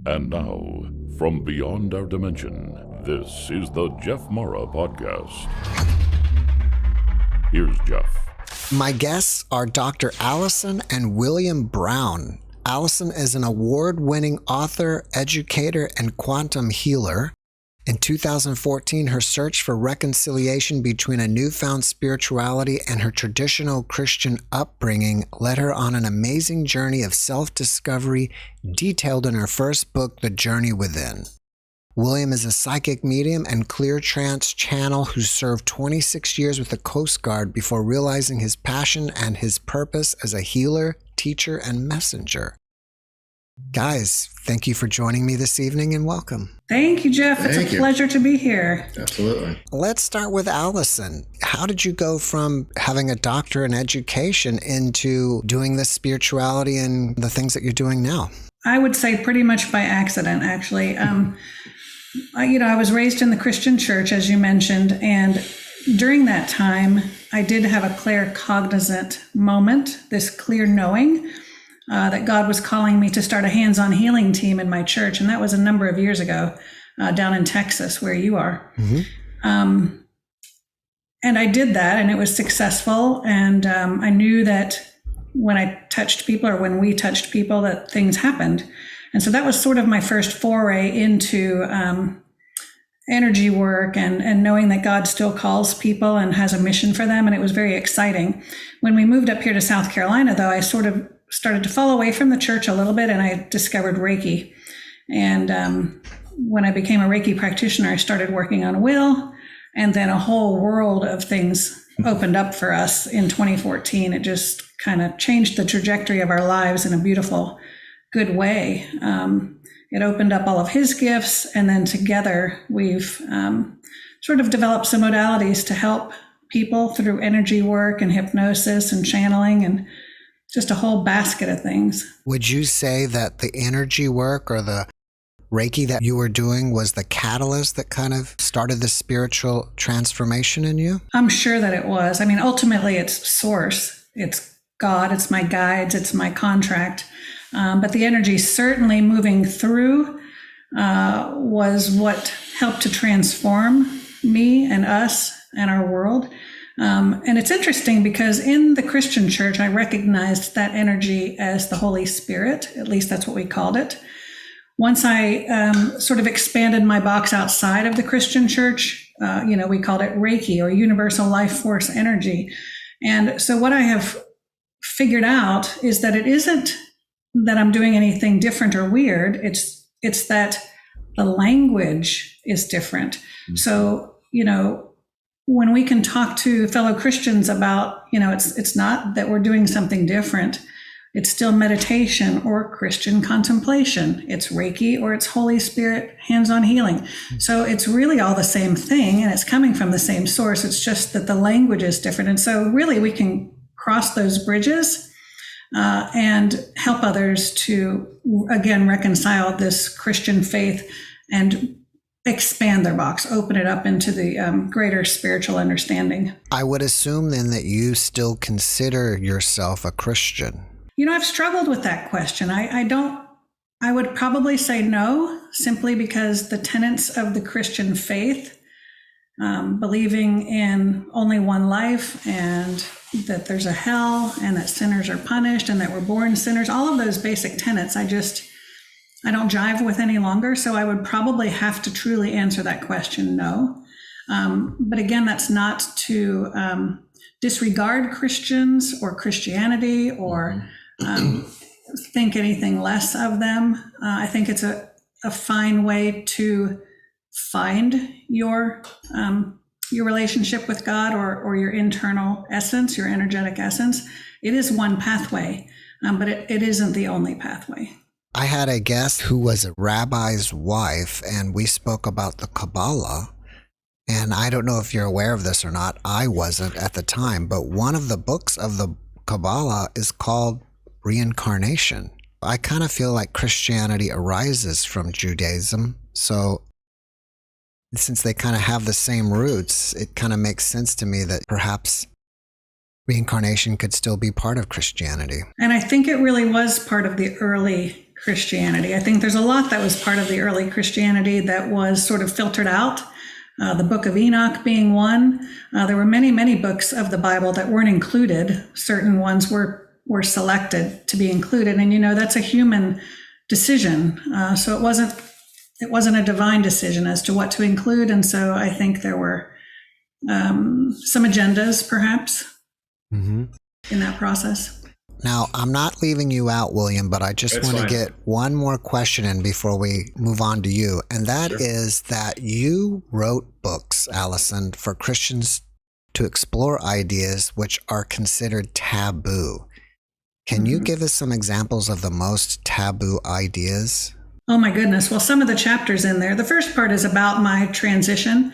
And now, from beyond our dimension, this is the JeffMara podcast. Here's Jeff. My guests are Dr. Allison and William Brown. Allison is an award-winning author, educator, and quantum healer. In 2014, her search for reconciliation between a newfound spirituality and her traditional Christian upbringing led her on an amazing journey of self-discovery detailed in her first book, The Journey Within. William is a psychic medium and clear trance channel who served 26 years with the Coast Guard before realizing his passion and his purpose as a healer, teacher, and messenger. Guys, thank you for joining me this evening and welcome. Thank you, Jeff. It's a pleasure to be here. Absolutely. Let's start with Allison. How did you go from having a doctorate in education into doing this spirituality and the things that you're doing now? I would say pretty much by accident, actually. I was raised in the Christian church, as you mentioned, and during that time, I did have a claircognizant moment, this clear knowing that God was calling me to start a hands-on healing team in my church. And that was a number of years ago down in Texas, where you are. Mm-hmm. And I did that, and it was successful. And I knew that when I touched people, or when we touched people, that things happened. And so that was sort of my first foray into energy work and knowing that God still calls people and has a mission for them. And it was very exciting. When we moved up here to South Carolina, though, I sort of started to fall away from the church a little bit, and I discovered Reiki. And when I became a Reiki practitioner, I started working on will, and then a whole world of things opened up for us in 2014. It just kind of changed the trajectory of our lives in a beautiful, good way. It opened up all of his gifts, and then together we've sort of developed some modalities to help people through energy work and hypnosis and channeling and just a whole basket of things. Would you say that the energy work or the Reiki that you were doing was the catalyst that kind of started the spiritual transformation in you? I'm sure that it was. I mean, ultimately it's source. It's God, it's my guides, it's my contract. But the energy certainly moving through was what helped to transform me and us and our world. And it's interesting because in the Christian church, I recognized that energy as the Holy Spirit. At least that's what we called it. Once I sort of expanded my box outside of the Christian church, we called it Reiki, or Universal Life Force Energy. And so what I have figured out is that it isn't that I'm doing anything different or weird. It's that the language is different. Mm-hmm. So, when we can talk to fellow Christians about, it's not that we're doing something different. It's still meditation or Christian contemplation. It's Reiki or it's Holy Spirit hands-on healing. So it's really all the same thing, and it's coming from the same source. It's just that the language is different. And so really we can cross those bridges and help others to, again, reconcile this Christian faith and expand their box, open it up into the greater spiritual understanding. I would assume then that you still consider yourself a Christian. I've struggled with that question. I would probably say no, simply because the tenets of the Christian faith, believing in only one life and that there's a hell and that sinners are punished and that we're born sinners, all of those basic tenets, I don't jive with any longer. So I would probably have to truly answer that question, no. But again, that's not to disregard Christians or Christianity or think anything less of them. I think it's a fine way to find your relationship with God or your internal essence, your energetic essence. It is one pathway, but it isn't the only pathway. I had a guest who was a rabbi's wife, and we spoke about the Kabbalah. And I don't know if you're aware of this or not. I wasn't at the time, but one of the books of the Kabbalah is called Reincarnation. I kind of feel like Christianity arises from Judaism. So since they kind of have the same roots, it kind of makes sense to me that perhaps reincarnation could still be part of Christianity. And I think it really was part of the early Christianity. I think there's a lot that was part of the early Christianity that was sort of filtered out. The Book of Enoch being one. There were many, many books of the Bible that weren't included. Certain ones were selected to be included, and that's a human decision. So it wasn't a divine decision as to what to include, and so I think there were some agendas, perhaps, in that process. Now, I'm not leaving you out, William, but I just want to get one more question in before we move on to you. And that is that you wrote books, Allison, for Christians to explore ideas which are considered taboo. Can you give us some examples of the most taboo ideas? Oh, my goodness. Well, some of the chapters in there, the first part is about my transition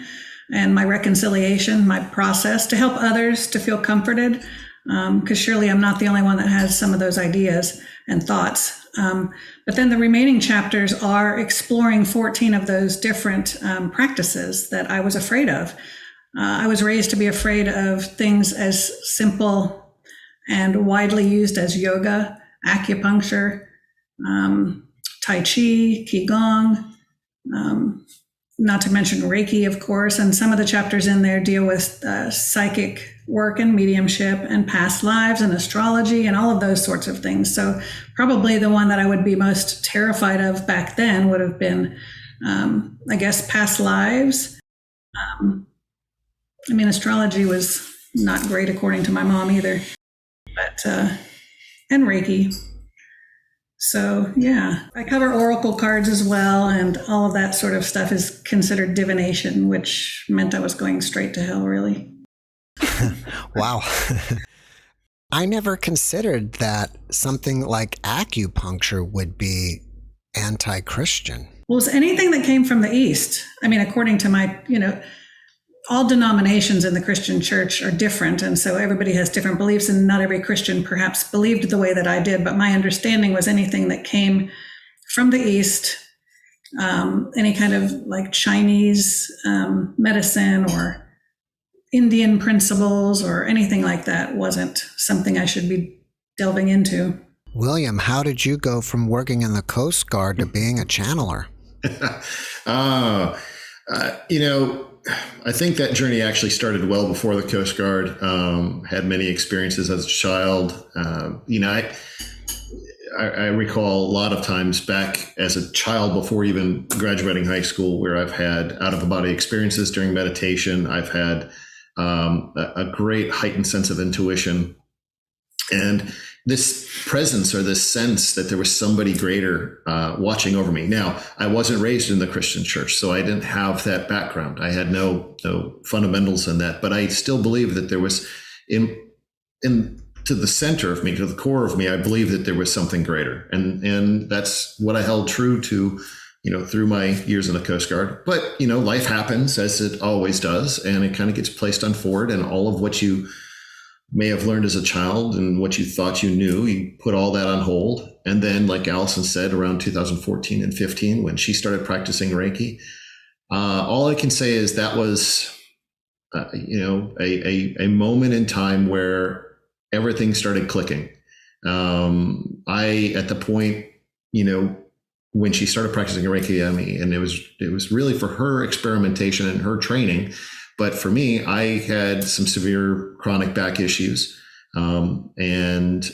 and my reconciliation, my process to help others to feel comforted. Because surely I'm not the only one that has some of those ideas and thoughts. But then the remaining chapters are exploring 14 of those different practices that I was afraid of. I was raised to be afraid of things as simple and widely used as yoga, acupuncture, Tai Chi, Qigong, not to mention Reiki, of course. And some of the chapters in there deal with psychic work and mediumship and past lives and astrology and all of those sorts of things. So probably the one that I would be most terrified of back then would have been, I guess, past lives. Astrology was not great according to my mom either, but, and Reiki. So yeah, I cover oracle cards as well, and all of that sort of stuff is considered divination, which meant I was going straight to hell, really. Wow. I never considered that something like acupuncture would be anti-Christian. Well, it's anything that came from the East. According to my, all denominations in the Christian church are different. And so everybody has different beliefs, and not every Christian perhaps believed the way that I did. But my understanding was anything that came from the East, any kind of like Chinese medicine or Indian principles or anything like that wasn't something I should be delving into. William, how did you go from working in the Coast Guard to being a channeler? I think that journey actually started well before the Coast Guard. Had many experiences as a child. I recall a lot of times back as a child before even graduating high school where I've had out-of-the-body experiences during meditation. I've had a great heightened sense of intuition. And this presence or this sense that there was somebody greater watching over me. Now, I wasn't raised in the Christian church, so I didn't have that background. I had no fundamentals in that, but I still believe that there was to the center of me, to the core of me, I believe that there was something greater. And that's what I held true to, through my years in the Coast Guard. But, life happens as it always does, and it kind of gets placed on forward, and all of what you may have learned as a child and what you thought you knew, you put all that on hold. And then, like Allison said, around 2014 and 15, when she started practicing Reiki, all I can say is that was, a moment in time where everything started clicking. At the point, when she started practicing Reiki, and it was really for her experimentation and her training. But for me, I had some severe chronic back issues. And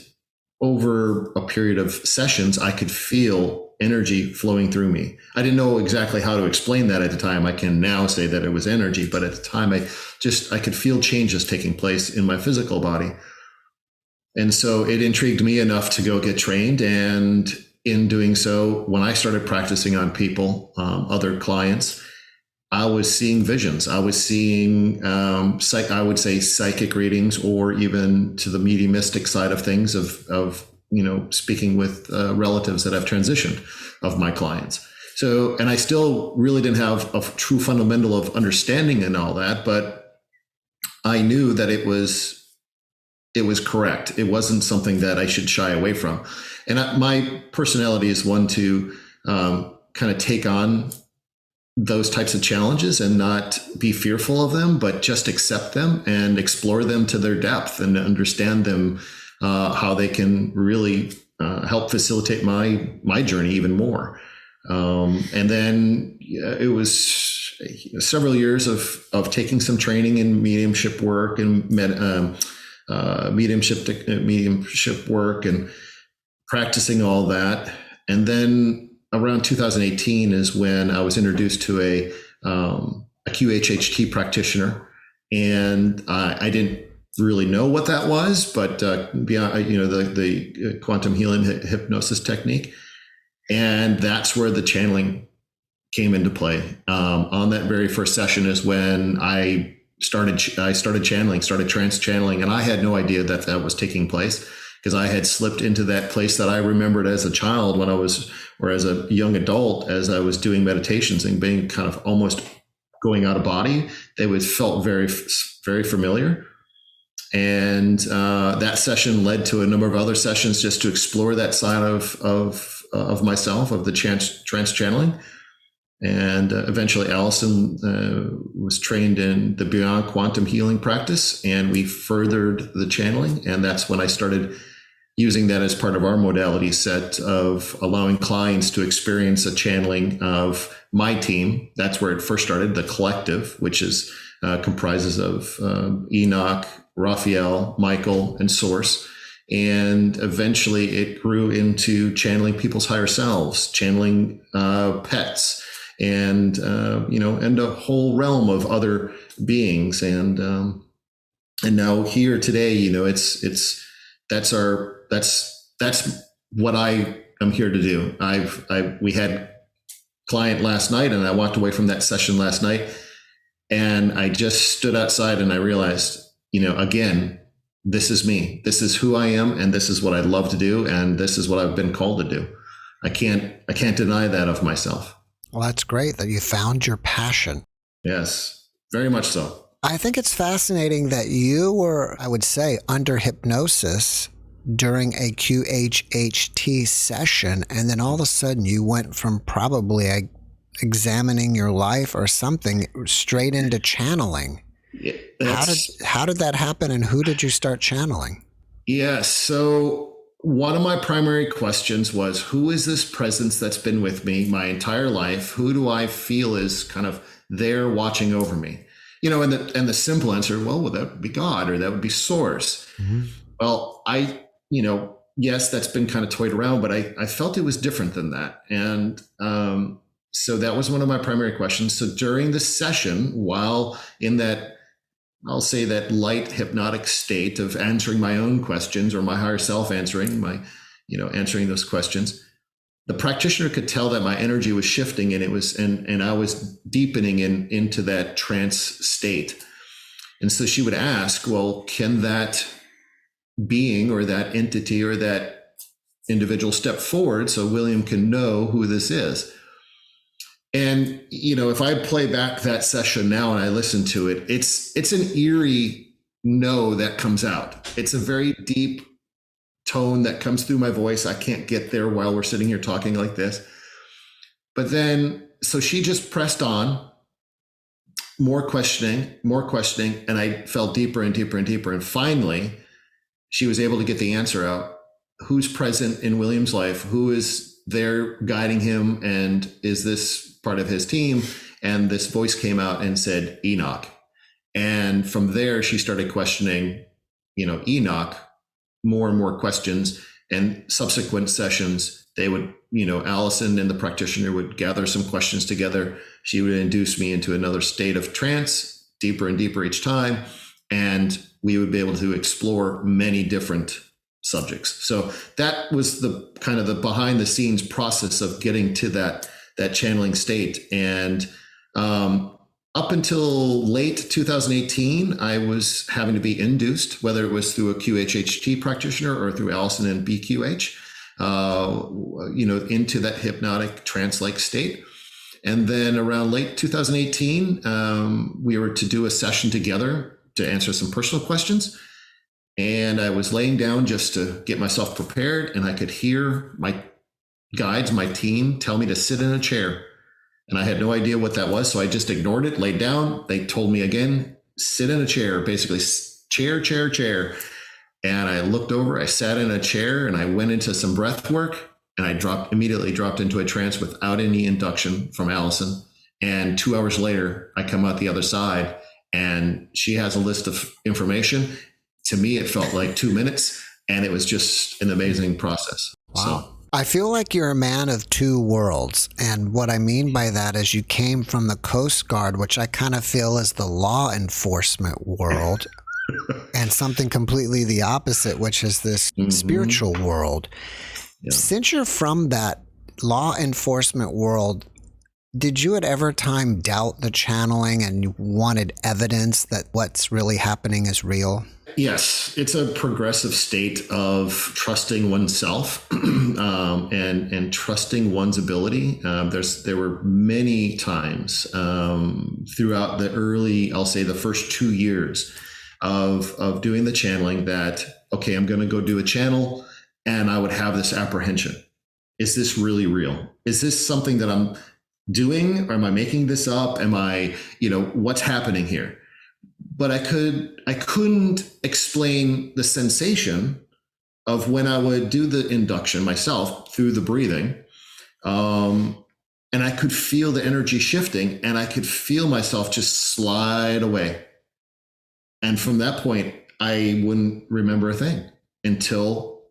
over a period of sessions, I could feel energy flowing through me. I didn't know exactly how to explain that at the time. I can now say that it was energy, but at the time I could feel changes taking place in my physical body. And so it intrigued me enough to go get trained. And in doing so, when I started practicing on people, other clients, I was seeing visions. I was seeing, I would say psychic readings, or even to the mediumistic side of things of speaking with relatives that have transitioned of my clients. So, and I still really didn't have a true fundamental of understanding and all that, but I knew that it was correct. It wasn't something that I should shy away from. And my personality is one to kind of take on those types of challenges and not be fearful of them, but just accept them and explore them to their depth and understand them, how they can really help facilitate my journey even more. And then it was several years of taking some training in mediumship work and mediumship work and practicing all that. And then around 2018 is when I was introduced to a QHHT practitioner, and I didn't really know what that was, but beyond the quantum healing hypnosis technique, and that's where the channeling came into play. On that very first session is when I started channeling, started trance channeling, and I had no idea that was taking place, because I had slipped into that place that I remembered as a child or as a young adult, as I was doing meditations and being kind of almost going out of body. They felt very, very familiar. And that session led to a number of other sessions just to explore that side of myself, of the trance channeling. And eventually Allison was trained in the Beyond Quantum Healing practice, and we furthered the channeling. And that's when I started using that as part of our modality set of allowing clients to experience a channeling of my team. That's where it first started, the collective, which is comprises of Enoch, Raphael, Michael, and Source. And eventually it grew into channeling people's higher selves, channeling pets, and and a whole realm of other beings. And now here today, that's what I am here to do. We had client last night, and I walked away from that session last night, and I just stood outside and I realized, again, this is me. This is who I am, and this is what I love to do, and this is what I've been called to do. I can't deny that of myself. Well, that's great that you found your passion. Yes, very much so. I think it's fascinating that you were, I would say, under hypnosis during a QHHT session, and then all of a sudden you went from probably examining your life or something straight into channeling. Yeah, how did that happen, and who did you start channeling? Yeah, so one of my primary questions was, who is this presence that's been with me my entire life? Who do I feel is kind of there watching over me? And the simple answer, well, that would be God, or that would be Source. Mm-hmm. Well, yes, that's been kind of toyed around, but I felt it was different than that. And so that was one of my primary questions. So during the session, while in that, I'll say that light hypnotic state of answering my own questions, or my higher self answering answering those questions, the practitioner could tell that my energy was shifting, and and I was deepening into that trance state. And so she would ask, well, can that being or that entity or that individual step forward so William can know who this is? And, if I play back that session now and I listen to it, it's an eerie no that comes out. It's a very deep tone that comes through my voice. I can't get there while we're sitting here talking like this. But then, so she just pressed on, more questioning, and I fell deeper and deeper and deeper. And finally, she was able to get the answer out. Who's present in William's life? Who is there guiding him? And is this part of his team? And this voice came out and said, Enoch. And from there, she started questioning, Enoch, more and more questions. And subsequent sessions, they would, Allison and the practitioner would gather some questions together. She would induce me into another state of trance, deeper and deeper each time. And we would be able to explore many different subjects. So that was the kind of the behind the scenes process of getting to that channeling state. And up until late 2018, I was having to be induced, whether it was through a QHHT practitioner or through Allison and BQH, into that hypnotic trance-like state. And then around late 2018, we were to do a session together to answer some personal questions. And I was laying down just to get myself prepared, and I could hear my guides, my team, tell me to sit in a chair. And I had no idea what that was, so I just ignored it, laid down. They told me again, sit in a chair, basically chair. And I looked over, I sat in a chair and I went into some breath work, and I immediately dropped into a trance without any induction from Allison. And 2 hours later, I come out the other side and she has a list of information. To me, it felt like 2 minutes, and it was just an amazing process. Wow. So, I feel like you're a man of two worlds. And what I mean by that is you came from the Coast Guard, which I kind of feel is the law enforcement world, and something completely the opposite, which is this spiritual world. Yeah. Since you're from that law enforcement world, did you at ever time doubt the channeling and you wanted evidence that what's really happening is real? Yes, it's a progressive state of trusting oneself and trusting one's ability. There were many times throughout the early, I'll say the first 2 years of doing the channeling that, okay, I'm going to go do a channel, and I would have this apprehension. Is this really real? Is this something that I'm doing? Or am I making this up? Am I, what's happening here? But I couldn't explain the sensation of when I would do the induction myself through the breathing. And I could feel the energy shifting, and I could feel myself just slide away. And from that point, I wouldn't remember a thing until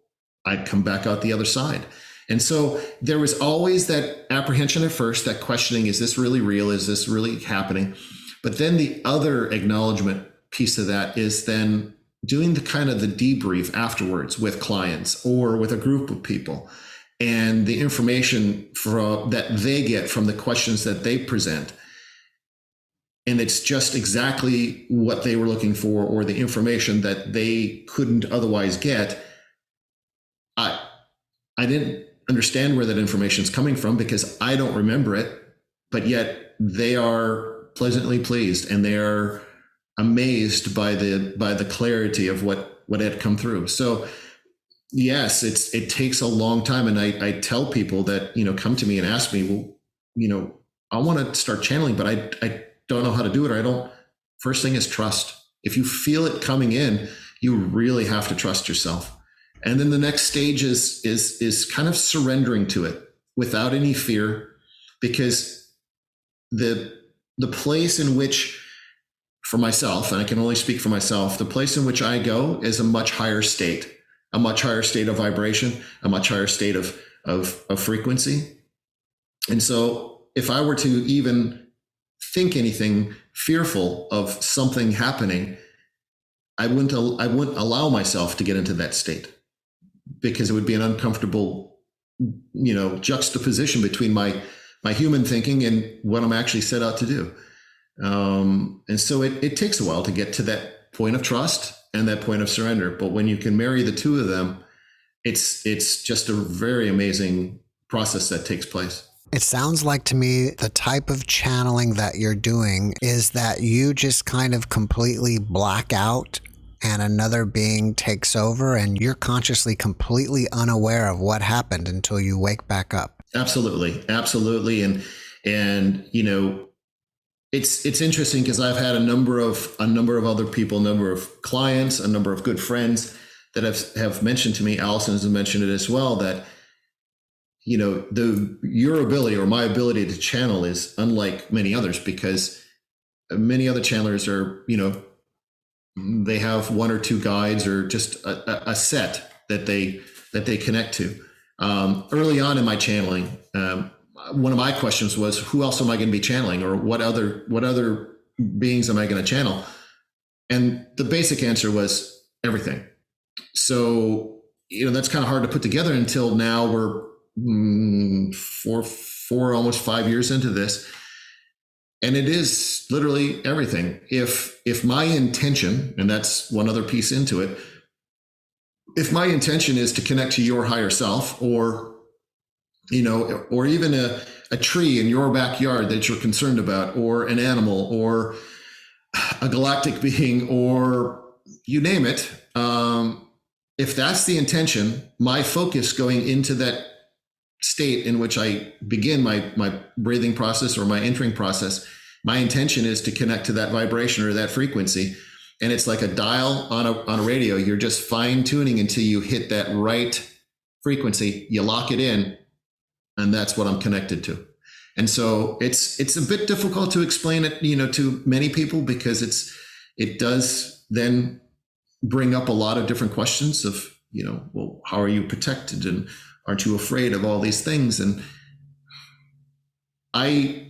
I'd come back out the other side. And so there was always that apprehension at first, that questioning, is this really real? Is this really happening? But then the other acknowledgement piece of that is then doing the kind of the debrief afterwards with clients or with a group of people, and the information that they get from the questions that they present. And it's just exactly what they were looking for, or the information that they couldn't otherwise get. I didn't understand where that information is coming from because I don't remember it, but yet they are pleasantly pleased, and they are amazed by the clarity of what had come through. So yes, it takes a long time. And I tell people that, come to me and ask me, well, I want to start channeling, but I don't know how to do it. Or I don't. First thing is trust. If you feel it coming in, you really have to trust yourself. And then the next stage is kind of surrendering to it without any fear, because the place in which, for myself, and I can only speak for myself, the place in which I go is a much higher state of vibration, a much higher state of frequency. And so if I were to even think anything fearful of something happening, I wouldn't allow myself to get into that state, because it would be an uncomfortable, juxtaposition between my human thinking and what I'm actually set out to do. And so it takes a while to get to that point of trust and that point of surrender. But when you can marry the two of them, it's just a very amazing process that takes place. It sounds like to me the type of channeling that you're doing is that you just kind of completely black out and another being takes over, and you're consciously completely unaware of what happened until you wake back up. Absolutely. And it's interesting because I've had a number of other people, a number of clients, a number of good friends that have mentioned to me, Allison has mentioned it as well, that your ability or my ability to channel is unlike many others, because many other channelers are, they have one or two guides or just a set that they connect to. Early on in my channeling, one of my questions was, who else am I going to be channeling, or what other beings am I going to channel? And the basic answer was everything. So, that's kind of hard to put together until now. We're four, almost 5 years into this. And it is literally everything. If my intention, and that's one other piece into it, if my intention is to connect to your higher self, or even a tree in your backyard that you're concerned about, or an animal, or a galactic being, or you name it, if that's the intention, my focus going into that state in which I begin my breathing process or my entering process, my intention is to connect to that vibration or that frequency, And it's like a dial on a radio. You're just fine tuning until you hit that right frequency. You lock it in, and that's what I'm connected to. And so it's a bit difficult to explain it, to many people, because it does then bring up a lot of different questions of, well, how are you protected, and aren't you afraid of all these things? And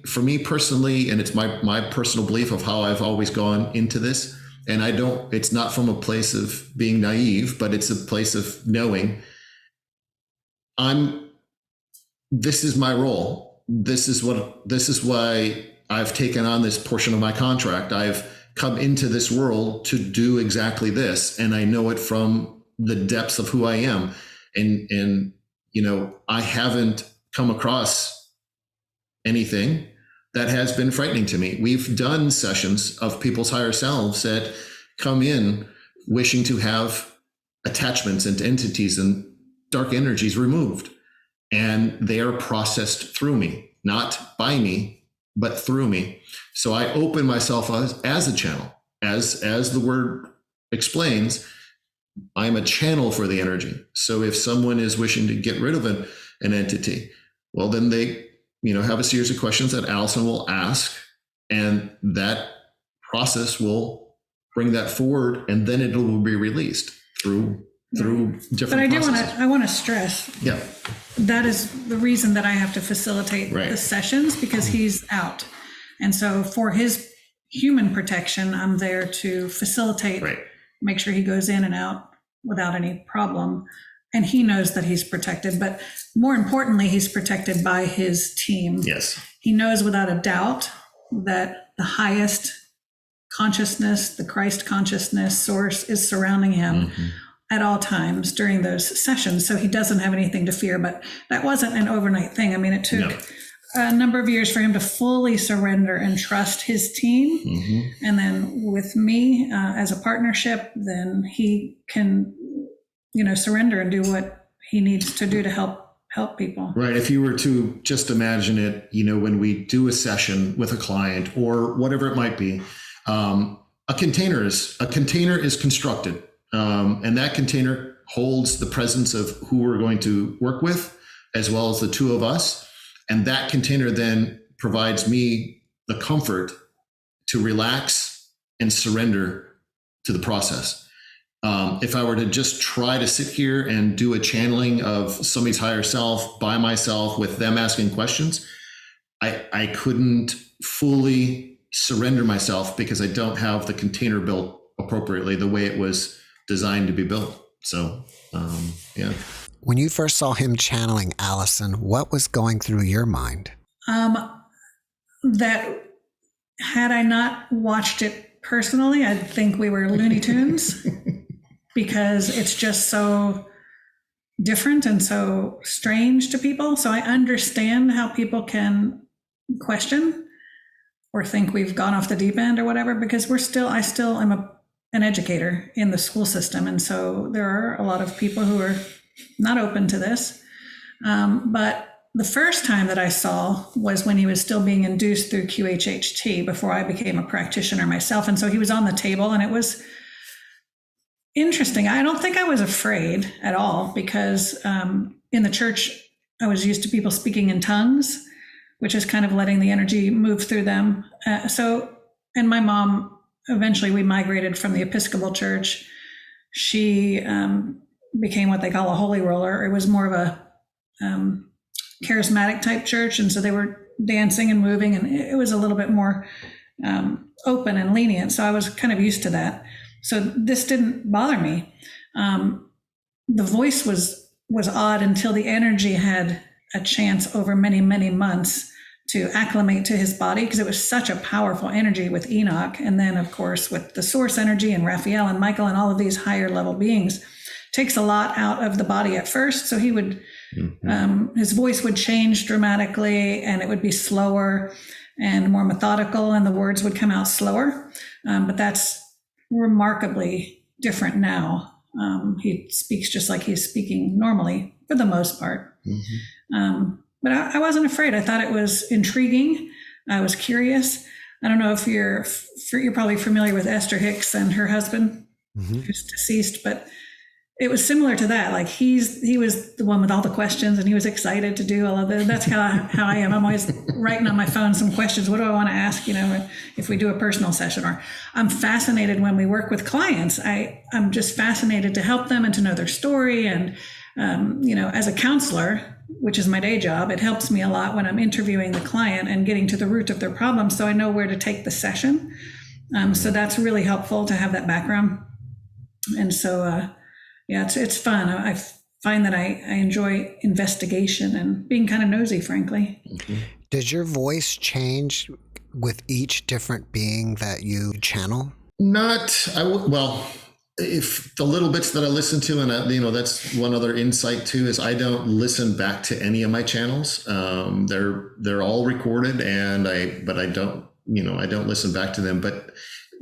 for me personally, and it's my personal belief of how I've always gone into this, and it's not from a place of being naive, but it's a place of knowing this is my role. This is why I've taken on this portion of my contract. I've come into this world to do exactly this. And I know it from the depths of who I am. And I haven't come across anything that has been frightening to me. We've done sessions of people's higher selves that come in wishing to have attachments and entities and dark energies removed. And they are processed through me, not by me, but through me. So I open myself as a channel. As the word explains, I'm a channel for the energy. So if someone is wishing to get rid of an entity, well, then they have a series of questions that Allison will ask, and that process will bring that forward, and then it will be released through different processes. I want to stress, that is the reason that I have to facilitate the sessions, because he's out. And so for his human protection, I'm there to facilitate, make sure he goes in and out without any problem. And he knows that he's protected, but more importantly, he's protected by his team. Yes. He knows without a doubt that the highest consciousness, the Christ consciousness source, is surrounding him at all times during those sessions. So he doesn't have anything to fear, but that wasn't an overnight thing. I mean, it took a number of years for him to fully surrender and trust his team. And then with me as a partnership, then he can, surrender and do what he needs to do to help people. Right. If you were to just imagine it, when we do a session with a client or whatever it might be, a container is constructed. And that container holds the presence of who we're going to work with, as well as the two of us. And that container then provides me the comfort to relax and surrender to the process. If I were to just try to sit here and do a channeling of somebody's higher self by myself with them asking questions, I couldn't fully surrender myself, because I don't have the container built appropriately the way it was designed to be built. So, When you first saw him channeling Allison, what was going through your mind? That had I not watched it personally, I'd think we were Looney Tunes, because it's just so different and so strange to people. So I understand how people can question or think we've gone off the deep end or whatever, because I still am an educator in the school system. And so there are a lot of people who are not open to this. But the first time that I saw was when he was still being induced through QHHT before I became a practitioner myself. And so he was on the table, and it was interesting. I don't think I was afraid at all, because in the church, I was used to people speaking in tongues, which is kind of letting the energy move through them. And my mom, eventually we migrated from the Episcopal Church. She became what they call a holy roller. It was more of a charismatic type church. And so they were dancing and moving, and it was a little bit more open and lenient. So I was kind of used to that. So this didn't bother me. The voice was odd until the energy had a chance over many, many months to acclimate to his body, because it was such a powerful energy with Enoch. And then, of course, with the source energy and Raphael and Michael and all of these higher level beings, takes a lot out of the body at first. So he would, his voice would change dramatically, and it would be slower and more methodical, and the words would come out slower. But that's remarkably different now. He speaks just like he's speaking normally for the most part. But I wasn't afraid. I thought it was intriguing. I was curious. I don't know if you're probably familiar with Esther Hicks and her husband, who's deceased, but it was similar to that. Like he was the one with all the questions, and he was excited to do all of that. That's how I am. I'm always writing on my phone some questions. What do I want to ask? If we do a personal session, or I'm fascinated when we work with clients. I'm just fascinated to help them and to know their story. And as a counselor, which is my day job, it helps me a lot when I'm interviewing the client and getting to the root of their problem, so I know where to take the session. So that's really helpful to have that background. And so. Yeah, it's fun. I find that I enjoy investigation and being kind of nosy, frankly. Does your voice change with each different being that you channel? If the little bits that I listen to, and that's one other insight too, is I don't listen back to any of my channels. They're all recorded, but I don't listen back to them. But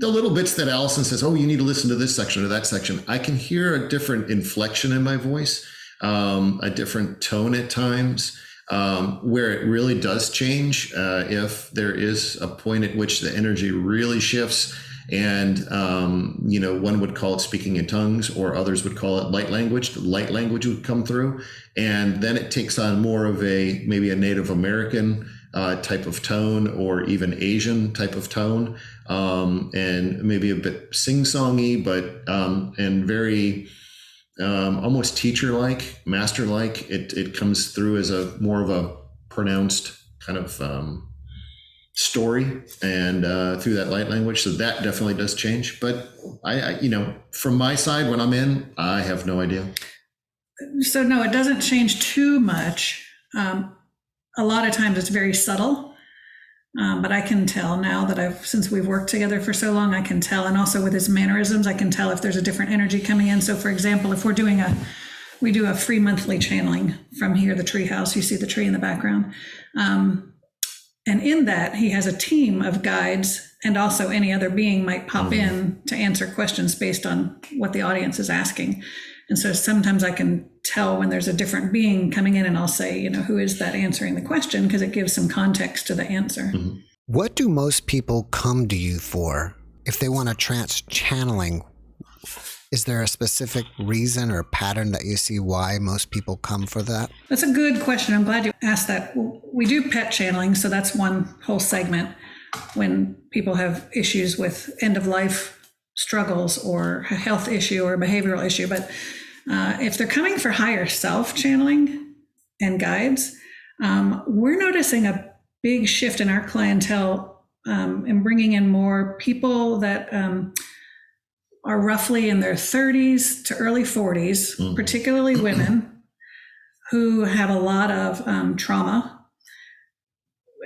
the little bits that Allison says, oh, you need to listen to this section or that section, I can hear a different inflection in my voice, a different tone at times, where it really does change if there is a point at which the energy really shifts. And, one would call it speaking in tongues, or others would call it light language. The light language would come through, and then it takes on more of maybe a Native American type of tone, or even Asian type of tone, and maybe a bit sing-songy, but and very almost teacher-like, master-like. It comes through as a more of a pronounced kind of story, and through that light language. So that definitely does change. But I from my side, when I'm in, I have no idea. So no, it doesn't change too much. A lot of times it's very subtle, but I can tell now that since we've worked together for so long, I can tell. And also with his mannerisms, I can tell if there's a different energy coming in. So for example, if we do a free monthly channeling from here, the tree house, you see the tree in the background. And in that, he has a team of guides, and also any other being might pop in to answer questions based on what the audience is asking. And so sometimes I can tell when there's a different being coming in, and I'll say, who is that answering the question? Because it gives some context to the answer. Mm-hmm. What do most people come to you for? If they want a trance channeling, is there a specific reason or pattern that you see why most people come for that? That's a good question. I'm glad you asked that. We do pet channeling, so that's one whole segment when people have issues with end of life struggles or a health issue or a behavioral issue. But if they're coming for higher self channeling and guides, we're noticing a big shift in our clientele in bringing in more people that are roughly in their 30s to early 40s, particularly women who have a lot of trauma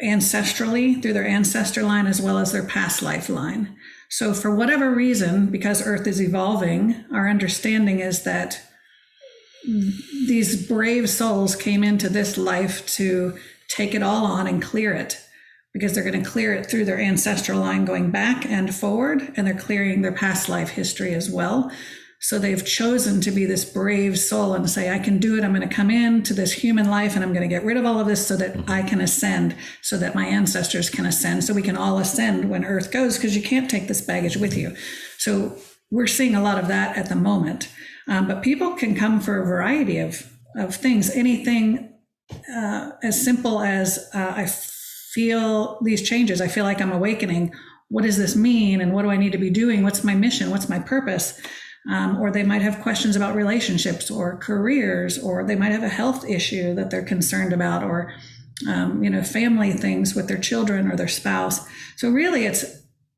ancestrally through their ancestor line as well as their past life line. So for whatever reason, because Earth is evolving, our understanding is that these brave souls came into this life to take it all on and clear it, because they're going to clear it through their ancestral line going back and forward, and they're clearing their past life history as well. So they've chosen to be this brave soul and say, I can do it. I'm going to come into this human life and I'm going to get rid of all of this so that I can ascend, so that my ancestors can ascend, so we can all ascend when Earth goes, because you can't take this baggage with you. So we're seeing a lot of that at the moment. But people can come for a variety of things, anything as simple as I feel these changes. I feel like I'm awakening. What does this mean? And what do I need to be doing? What's my mission? What's my purpose? Or they might have questions about relationships or careers, or they might have a health issue that they're concerned about, or, family things with their children or their spouse. So really it's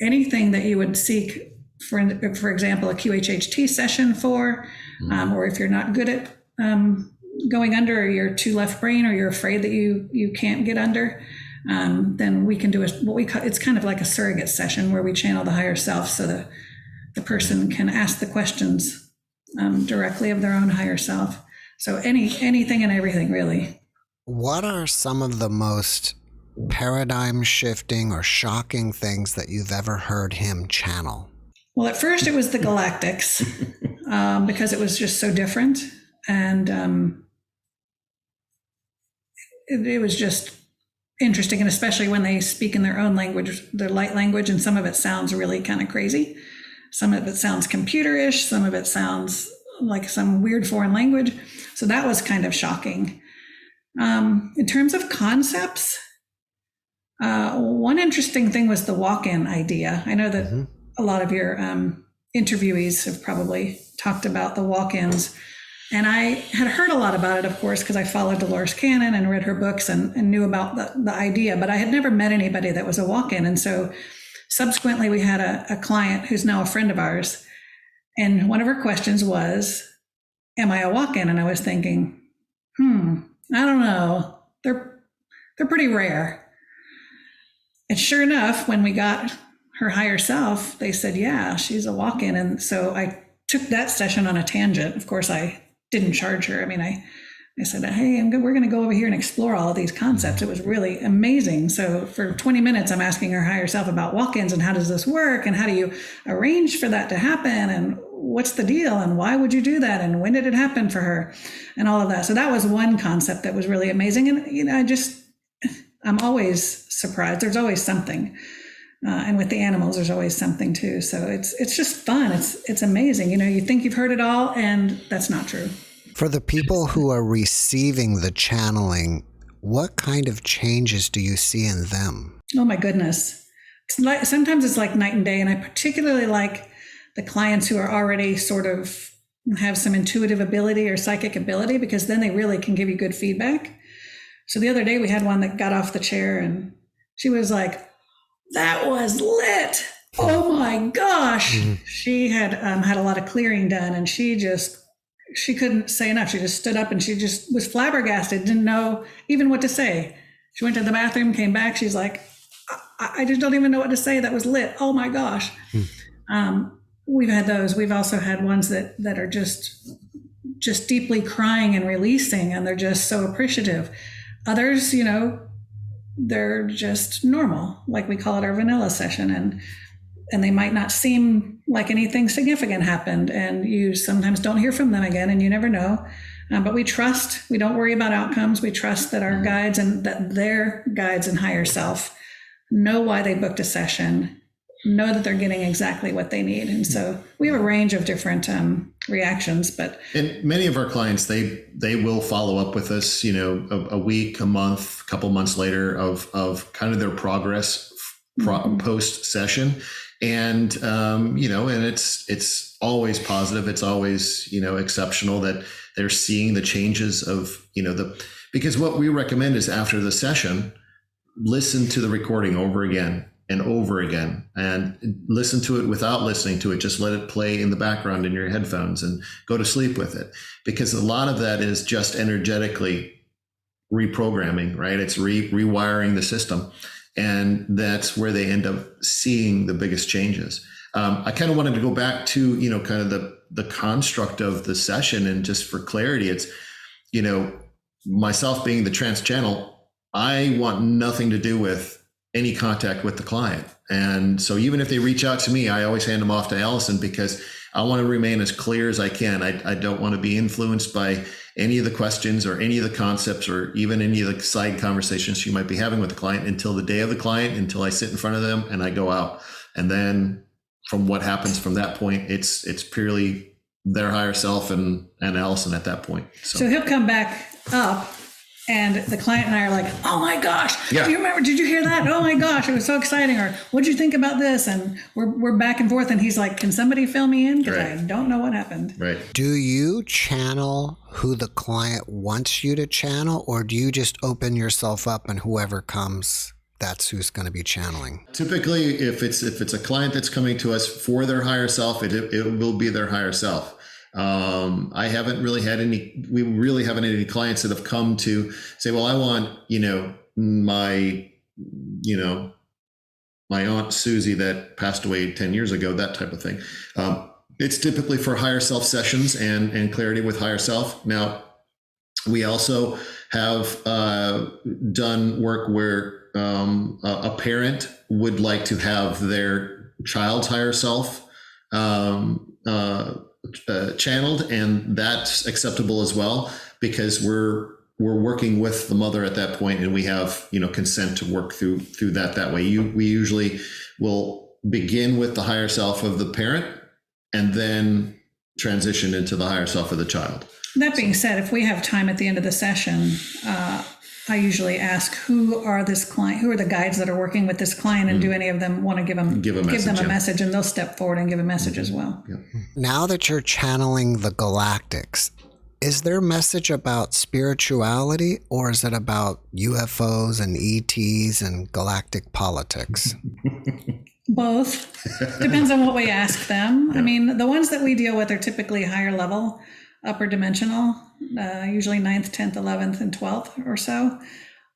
anything that you would seek, for example, a QHHT session for, or if you're not good at going under, or you're too left brain, or you're afraid that you can't get under, then we can do it's kind of like a surrogate session where we channel the higher self, so the person can ask the questions directly of their own higher self. So anything and everything, really. What are some of the most paradigm shifting or shocking things that you've ever heard him channel? Well, at first it was the galactics, because it was just so different. And it was just interesting, and especially when they speak in their own language, their light language, and some of it sounds really kind of crazy. Some of it sounds computerish. Some of it sounds like some weird foreign language. So that was kind of shocking. In terms of concepts, one interesting thing was the walk-in idea. I know that a lot of your interviewees have probably talked about the walk-ins. And I had heard a lot about it, of course, because I followed Dolores Cannon and read her books and knew about the idea, but I had never met anybody that was a walk-in. And so subsequently, we had a client who's now a friend of ours. And one of her questions was, am I a walk-in? And I was thinking, I don't know. They're pretty rare. And sure enough, when we got her higher self, they said, yeah, she's a walk-in. And so I took that session on a tangent. Of course, I didn't charge her. I mean, I said, hey, we're going to go over here and explore all of these concepts. It was really amazing. So for 20 minutes, I'm asking her higher self about walk-ins and how does this work? And how do you arrange for that to happen? And what's the deal? And why would you do that? And when did it happen for her? And all of that. So that was one concept that was really amazing. And, I'm always surprised. There's always something. And with the animals, there's always something too. So it's just fun. It's amazing. You think you've heard it all, and that's not true. For the people who are receiving the channeling, what kind of changes do you see in them? Oh my goodness. Sometimes it's like night and day. And I particularly like the clients who are already sort of have some intuitive ability or psychic ability, because then they really can give you good feedback. So the other day we had one that got off the chair and she was like, that was lit. Oh my gosh. She had had a lot of clearing done, and she couldn't say enough. She just stood up and she just was flabbergasted, didn't know even what to say. She went to the bathroom, came back. She's like, I just don't even know what to say. That was lit. Oh my gosh. We've had those. We've also had ones that are just deeply crying and releasing, and they're just so appreciative. Others, they're just normal, like we call it our vanilla session, and they might not seem like anything significant happened, and you sometimes don't hear from them again, and you never know. But we trust. We don't worry about outcomes. We trust that our guides and that their guides and higher self know why they booked a session, know that they're getting exactly what they need. And so we have a range of different reactions. And many of our clients, they will follow up with us, a week, a month, a couple months later of kind of their progress post session. And, and it's always positive. It's always, exceptional that they're seeing the changes of, because what we recommend is after the session, listen to the recording over again and over again, and listen to it without listening to it. Just let it play in the background in your headphones and go to sleep with it. Because a lot of that is just energetically reprogramming, right? It's rewiring the system. And that's where they end up seeing the biggest changes. I kind of wanted to go back to, kind of the construct of the session. And just for clarity, it's, myself being the trance channel, I want nothing to do with any contact with the client. And so even if they reach out to me, I always hand them off to Allison, because I want to remain as clear as I can. I don't want to be influenced by any of the questions or any of the concepts or even any of the side conversations she might be having with the client until the day of the client, until I sit in front of them and I go out. And then from what happens from that point, it's purely their higher self and Allison at that point. So he'll come back up, and the client and I are like, oh my gosh, yeah. Do you remember, did you hear that? Oh my gosh, it was so exciting. Or what'd you think about this? And we're back and forth, and he's like, can somebody fill me in? Because I don't know what happened. Right. Do you channel who the client wants you to channel, or do you just open yourself up and whoever comes, that's who's going to be channeling? Typically, if it's a client that's coming to us for their higher self, it will be their higher self. We really haven't had any clients that have come to say, well, I want, my Aunt Susie that passed away 10 years ago, that type of thing. It's typically for higher self sessions and clarity with higher self. Now, we also have done work where a parent would like to have their child's higher self channeled, and that's acceptable as well, because we're we're working with the mother at that point, and we have, consent to work through that way. We usually will begin with the higher self of the parent and then transition into the higher self of the child. That being said, if we have time at the end of the session, I usually ask who are the guides that are working with this client, and do any of them want to give them a message, and they'll step forward and give a message as well. Yeah. Now that you're channeling the galactics, is their message about spirituality, or is it about UFOs and ETs and galactic politics? Both. Depends on what we ask them. I mean, the ones that we deal with are typically higher level, upper dimensional, usually 9th, 10th, 11th, and 12th or so,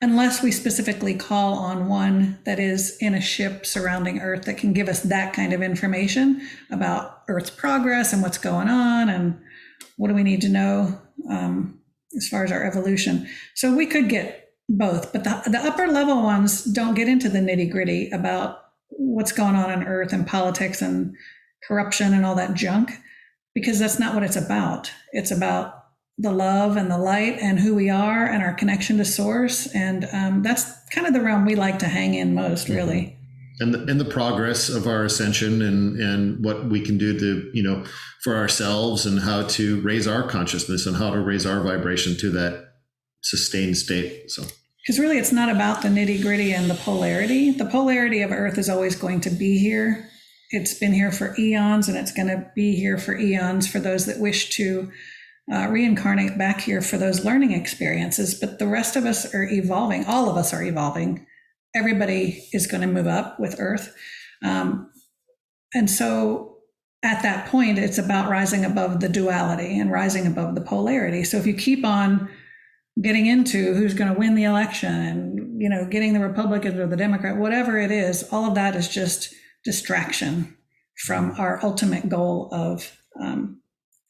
unless we specifically call on one that is in a ship surrounding Earth that can give us that kind of information about Earth's progress and what's going on and what do we need to know as far as our evolution. So we could get both, but the upper level ones don't get into the nitty gritty about what's going on Earth and politics and corruption and all that junk, because that's not what it's about. It's about the love and the light and who we are and our connection to source. And that's kind of the realm we like to hang in most, really. And the progress of our ascension and what we can do to, for ourselves, and how to raise our consciousness and how to raise our vibration to that sustained state. So, because really it's not about the nitty gritty and the polarity. The polarity of Earth is always going to be here. It's been here for eons, and it's going to be here for eons for those that wish to reincarnate back here for those learning experiences. But the rest of us are evolving. All of us are evolving. Everybody is going to move up with Earth. And so at that point, it's about rising above the duality and rising above the polarity. So if you keep on getting into who's going to win the election and, getting the Republicans or the Democrat, whatever it is, all of that is just distraction from our ultimate goal of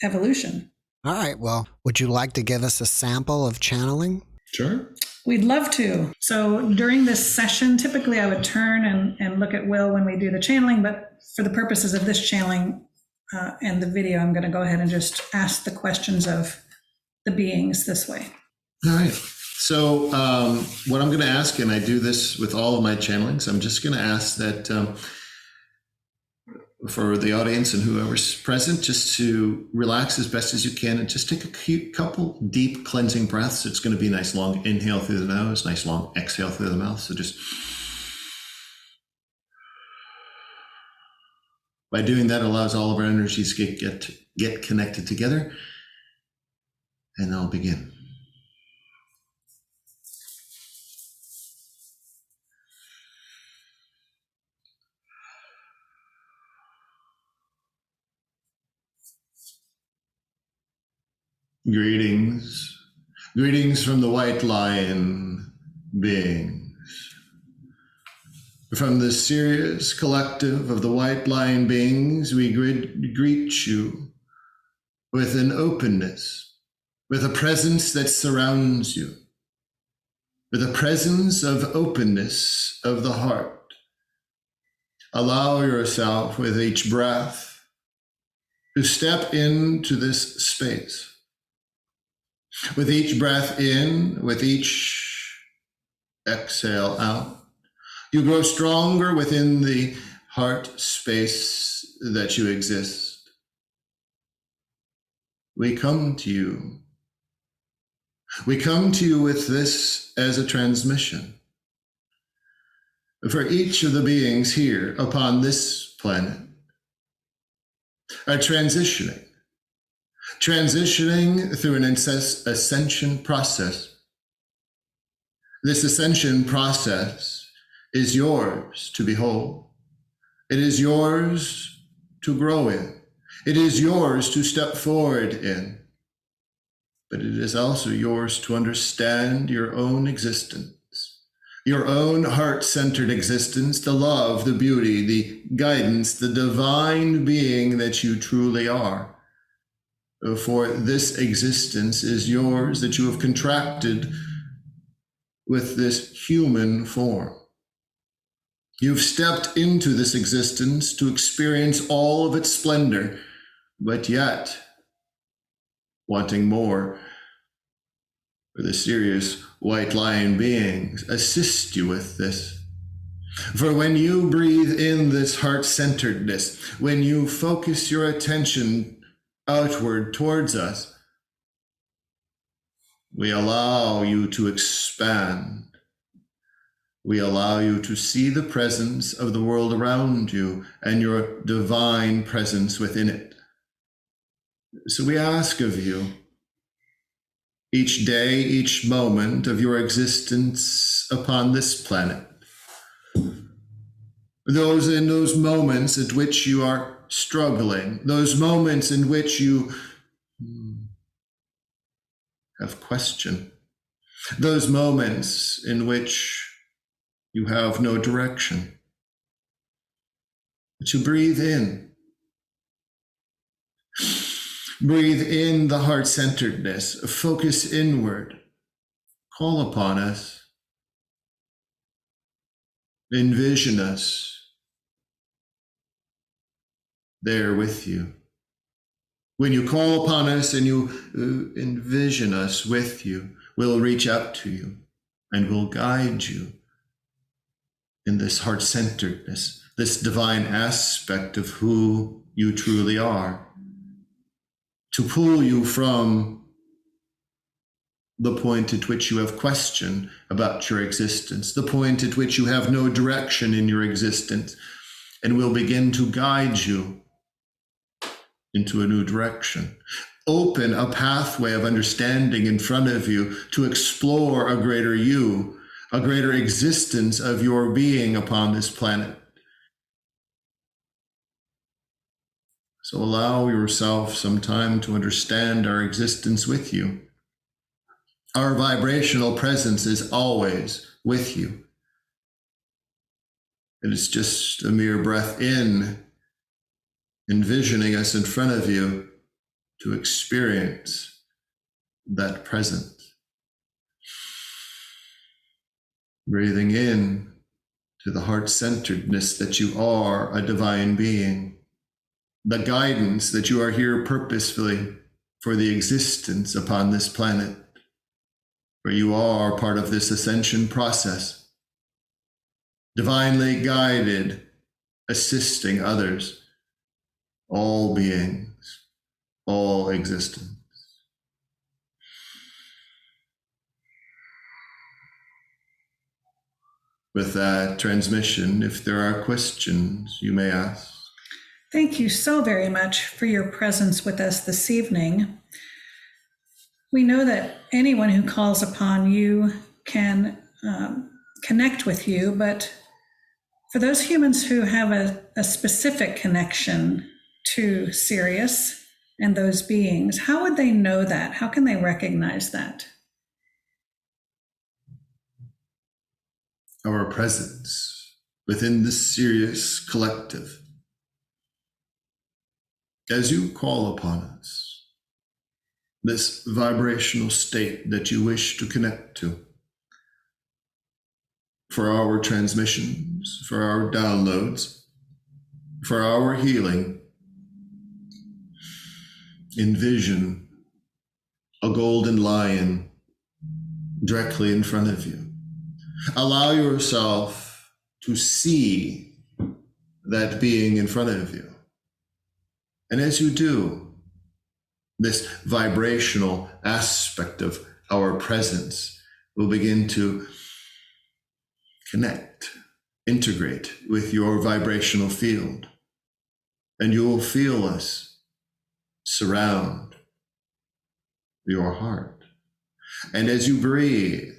evolution. All right. Well, would you like to give us a sample of channeling? Sure. We'd love to. So during this session, typically I would turn and look at Will when we do the channeling, but for the purposes of this channeling and the video, I'm going to go ahead and just ask the questions of the beings this way. All right. So what I'm going to ask, and I do this with all of my channelings, I'm just going to ask that for the audience and whoever's present, just to relax as best as you can and just take a couple deep cleansing breaths. It's going to be a nice long inhale through the nose, nice long exhale through the mouth. So just by doing that, allows all of our energies to get connected together. And I'll begin. Greetings from the White Lion beings. From the Sirius collective of the White Lion beings, we greet you with an openness, with a presence that surrounds you, with a presence of openness of the heart. Allow yourself with each breath to step into this space. With each breath in, with each exhale out, you grow stronger within the heart space that you exist. We come to you. We come to you with this as a transmission. For each of the beings here upon this planet are transitioning through an ascension process. This ascension process is yours to behold. It is yours to grow in. It is yours to step forward in. But it is also yours to understand your own existence, your own heart-centered existence, the love, the beauty, the guidance, the divine being that you truly are. For this existence is yours that you have contracted with this human form. You've stepped into this existence to experience all of its splendor, but yet wanting more. for the serious white lion beings assist you with this. For when you breathe in this heart-centeredness, when you focus your attention outward towards us, we allow you to expand. We allow you to see the presence of the world around you and your divine presence within it. So we ask of you, each day, each moment of your existence upon this planet, those moments at which you are struggling, those moments in which you have question, those moments in which you have no direction, but you breathe in. Breathe in the heart-centeredness, focus inward, call upon us, envision us there with you. When you call upon us and you envision us with you, we'll reach out to you and we'll guide you in this heart-centeredness, this divine aspect of who you truly are, to pull you from the point at which you have question about your existence, the point at which you have no direction in your existence, and will begin to guide you into a new direction. Open a pathway of understanding in front of you to explore a greater you, a greater existence of your being upon this planet. So allow yourself some time to understand our existence with you. Our vibrational presence is always with you. It is just a mere breath in, envisioning us in front of you to experience that presence. Breathing in to the heart-centeredness that you are a divine being, the guidance that you are here purposefully for the existence upon this planet, where you are part of this ascension process, divinely guided, assisting others, all beings, all existence. With that transmission, if there are questions, you may ask. Thank you so very much for your presence with us this evening. We know that anyone who calls upon you can connect with you, but for those humans who have a specific connection to Sirius and those beings, how would they know that? How can they recognize that? Our presence within the Sirius collective. As you call upon us, this vibrational state that you wish to connect to, for our transmissions, for our downloads, for our healing, envision a golden lion directly in front of you. Allow yourself to see that being in front of you. And as you do, this vibrational aspect of our presence will begin to connect, integrate with your vibrational field. And you will feel us surround your heart. And as you breathe,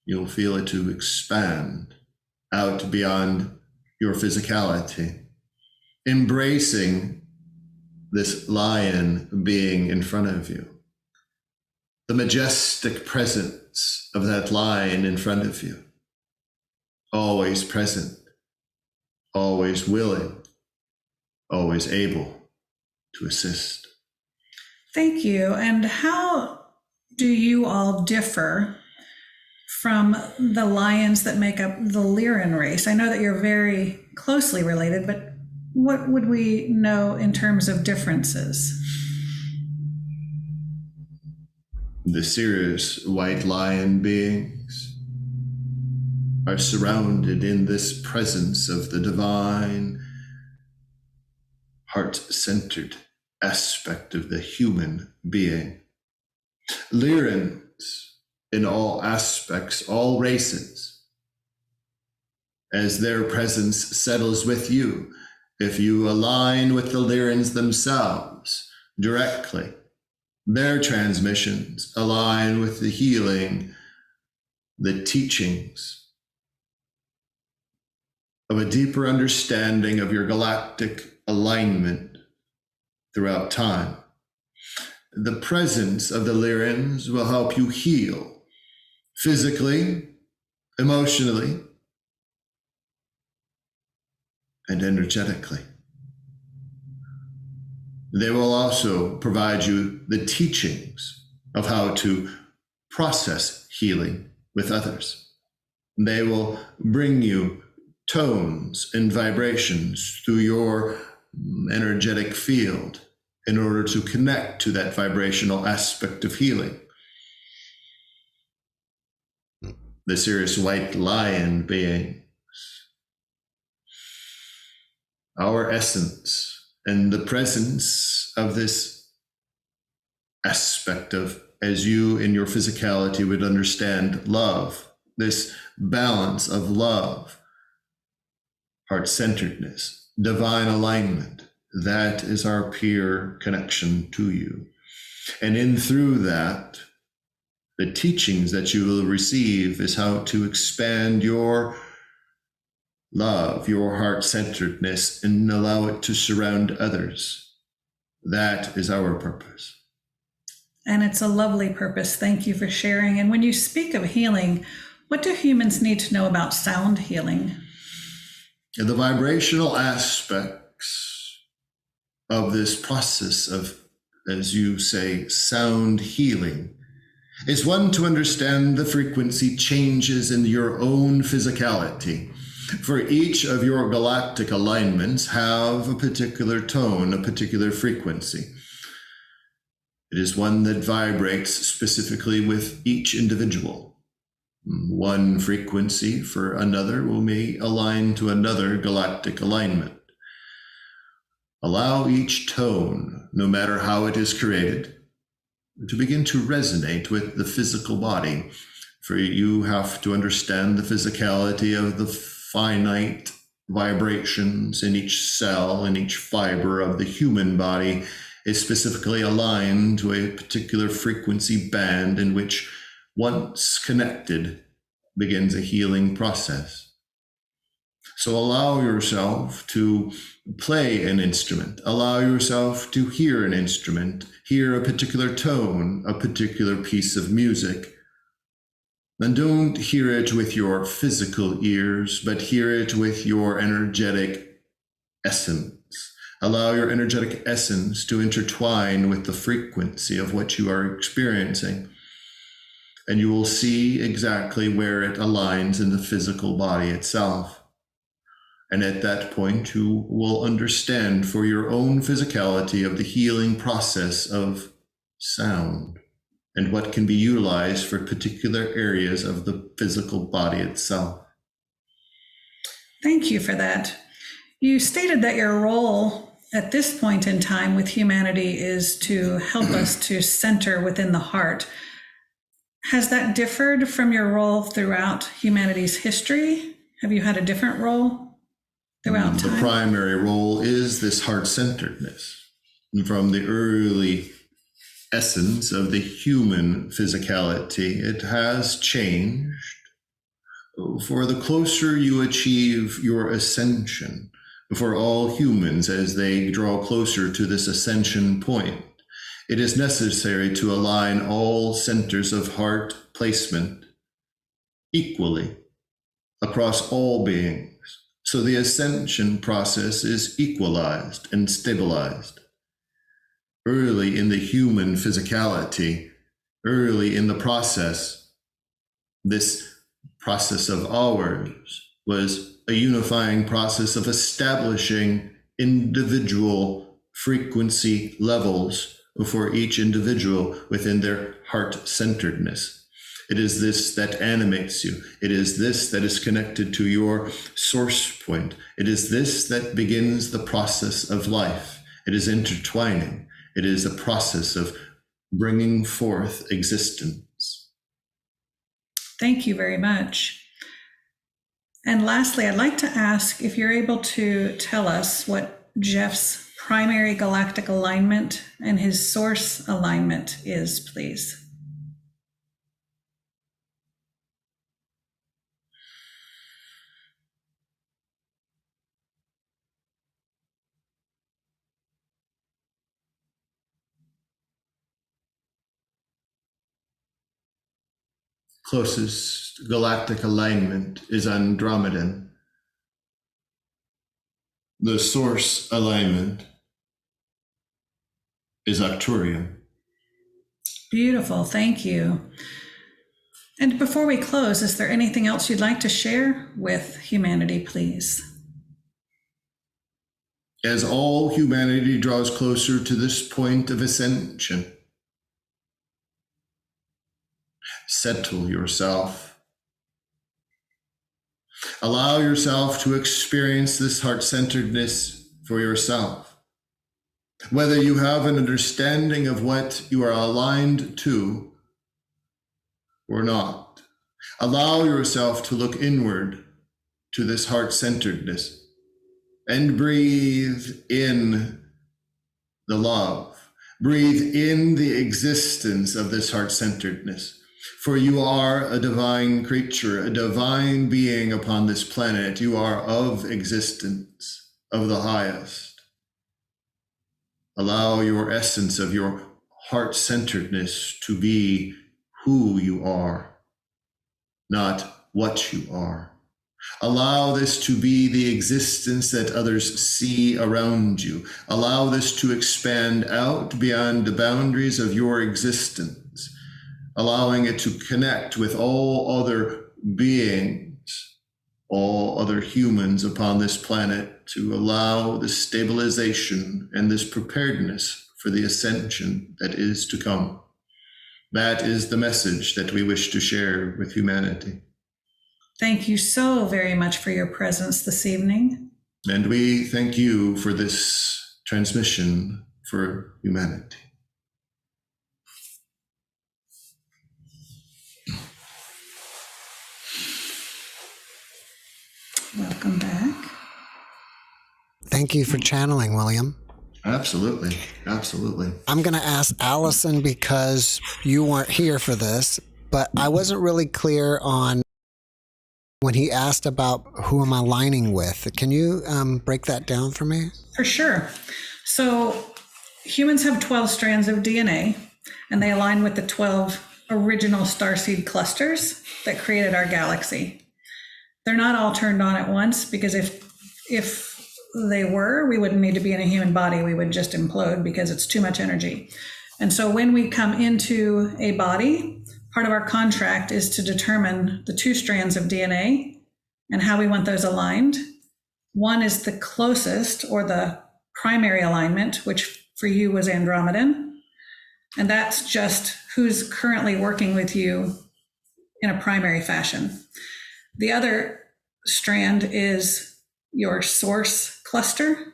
you'll feel it to expand out beyond your physicality, embracing this lion being in front of you, the majestic presence of that lion in front of you, always present, always willing, always able to assist. Thank you. And how do you all differ from the lions that make up the Lyran race? I know that you're very closely related, but what would we know in terms of differences? The serious white lion beings are surrounded in this presence of the divine, heart-centered aspect of the human being. Lyrans in all aspects, all races, as their presence settles with you, if you align with the Lyrans themselves directly, their transmissions align with the healing, the teachings of a deeper understanding of your galactic alignment throughout time. The presence of the Lyrans will help you heal physically, emotionally, and energetically. They will also provide you the teachings of how to process healing with others. They will bring you tones and vibrations through your energetic field in order to connect to that vibrational aspect of healing. The serious white lion beings, our essence, and the presence of this aspect of, as you in your physicality would understand, love, this balance of love, heart-centeredness, divine alignment. That is our peer connection to you. And in through that, the teachings that you will receive is how to expand your love, your heart-centeredness, and allow it to surround others. That is our purpose. And it's a lovely purpose. Thank you for sharing. And when you speak of healing, what do humans need to know about sound healing? The vibrational aspects of this process of, as you say, sound healing is one to understand the frequency changes in your own physicality. For each of your galactic alignments have a particular tone, a particular frequency. It is one that vibrates specifically with each individual. One frequency for another may align to another galactic alignment. Allow each tone, no matter how it is created, to begin to resonate with the physical body. For you have to understand the physicality of the finite vibrations in each cell, in each fiber of the human body is specifically aligned to a particular frequency band in which, once connected, begins a healing process. So allow yourself to play an instrument, allow yourself to hear an instrument, hear a particular tone, a particular piece of music. And don't hear it with your physical ears, but hear it with your energetic essence. Allow your energetic essence to intertwine with the frequency of what you are experiencing. And you will see exactly where it aligns in the physical body itself. And at that point, you will understand for your own physicality of the healing process of sound and what can be utilized for particular areas of the physical body itself. Thank you for that. You stated that your role at this point in time with humanity is to help us to center within the heart. Has that differed from your role throughout humanity's history? Have you had a different role throughout time? The primary role is this heart-centeredness. From the early essence of the human physicality, it has changed. For the closer you achieve your ascension, for all humans as they draw closer to this ascension point, it is necessary to align all centers of heart placement equally across all beings. So the ascension process is equalized and stabilized. Early in the human physicality, early in the process, this process of ours was a unifying process of establishing individual frequency levels for each individual within their heart-centeredness. It is this that animates you. It is this that is connected to your source point. It is this that begins the process of life. It is intertwining. It is a process of bringing forth existence. Thank you very much. And lastly, I'd like to ask if you're able to tell us what Jeff's primary galactic alignment and his source alignment is, please. Closest galactic alignment is Andromedan. The source alignment is Arcturian. Beautiful, thank you. And before we close, is there anything else you'd like to share with humanity, please? As all humanity draws closer to this point of ascension, settle yourself. Allow yourself to experience this heart-centeredness for yourself. Whether you have an understanding of what you are aligned to or not, allow yourself to look inward to this heart-centeredness and breathe in the love. Breathe in the existence of this heart-centeredness. For you are a divine creature, a divine being upon this planet. You are of existence, of the highest. Allow your essence of your heart-centeredness to be who you are, not what you are. Allow this to be the existence that others see around you. Allow this to expand out beyond the boundaries of your existence, allowing it to connect with all other beings, all other humans upon this planet, to allow this stabilization and this preparedness for the ascension that is to come. That is the message that we wish to share with humanity. Thank you so very much for your presence this evening. And we thank you for this transmission for humanity. Welcome back. Thank you for channeling, William. Absolutely. Absolutely. I'm going to ask Allison because you weren't here for this, but I wasn't really clear on when he asked about who am I aligning with. Can you break that down for me? For sure. So humans have 12 strands of DNA, and they align with the 12 original starseed clusters that created our galaxy. They're not all turned on at once, because if they were, we wouldn't need to be in a human body. We would just implode because it's too much energy. And so when we come into a body, part of our contract is to determine the 2 strands of DNA and how we want those aligned. One is the closest, or the primary alignment, which for you was Andromedan. And that's just who's currently working with you in a primary fashion. The other strand is your source cluster,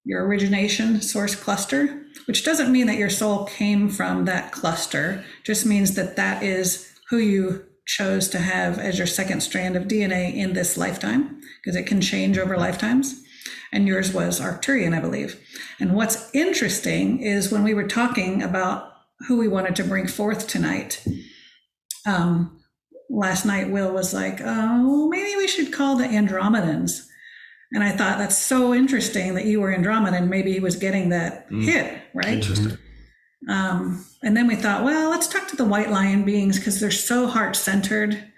your origination source cluster, which doesn't mean that your soul came from that cluster, just means that that is who you chose to have as your second strand of DNA in this lifetime, because it can change over lifetimes. And yours was Arcturian, I believe. And what's interesting is when we were talking about who we wanted to bring forth tonight, last night Will was like, oh, maybe we should call the Andromedans. And I thought, that's so interesting that you were Andromedan. Maybe he was getting that hit, right? Interesting. And then we thought, well, let's talk to the white lion beings, because they're so heart-centered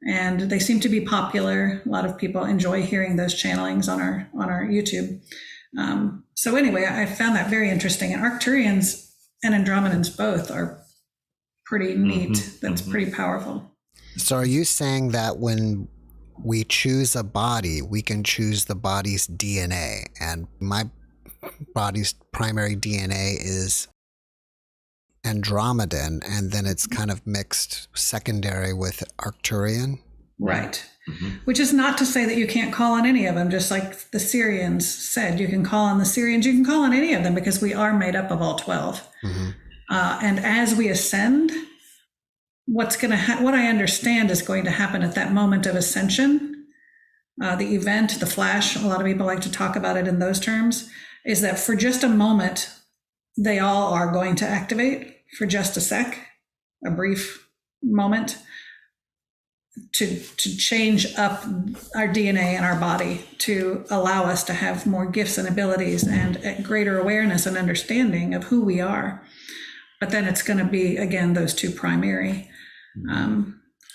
and they seem to be popular. A lot of people enjoy hearing those channelings on our YouTube. So anyway, I found that very interesting. And Arcturians and Andromedans both are pretty neat. That's pretty powerful. So are you saying that when we choose a body, we can choose the body's DNA? And my body's primary DNA is Andromedan, and then it's kind of mixed secondary with Arcturian. Right. Which is not to say that you can't call on any of them, just like the Sirians said. You can call on the Sirians, you can call on any of them because we are made up of all 12. And as we ascend, what I understand is going to happen at that moment of ascension, the event, the flash, a lot of people like to talk about it in those terms, is that for just a moment, they all are going to activate for just a sec, a brief moment, to change up our DNA in our body, to allow us to have more gifts and abilities and greater awareness and understanding of who we are. But then it's going to be, again, those two primary.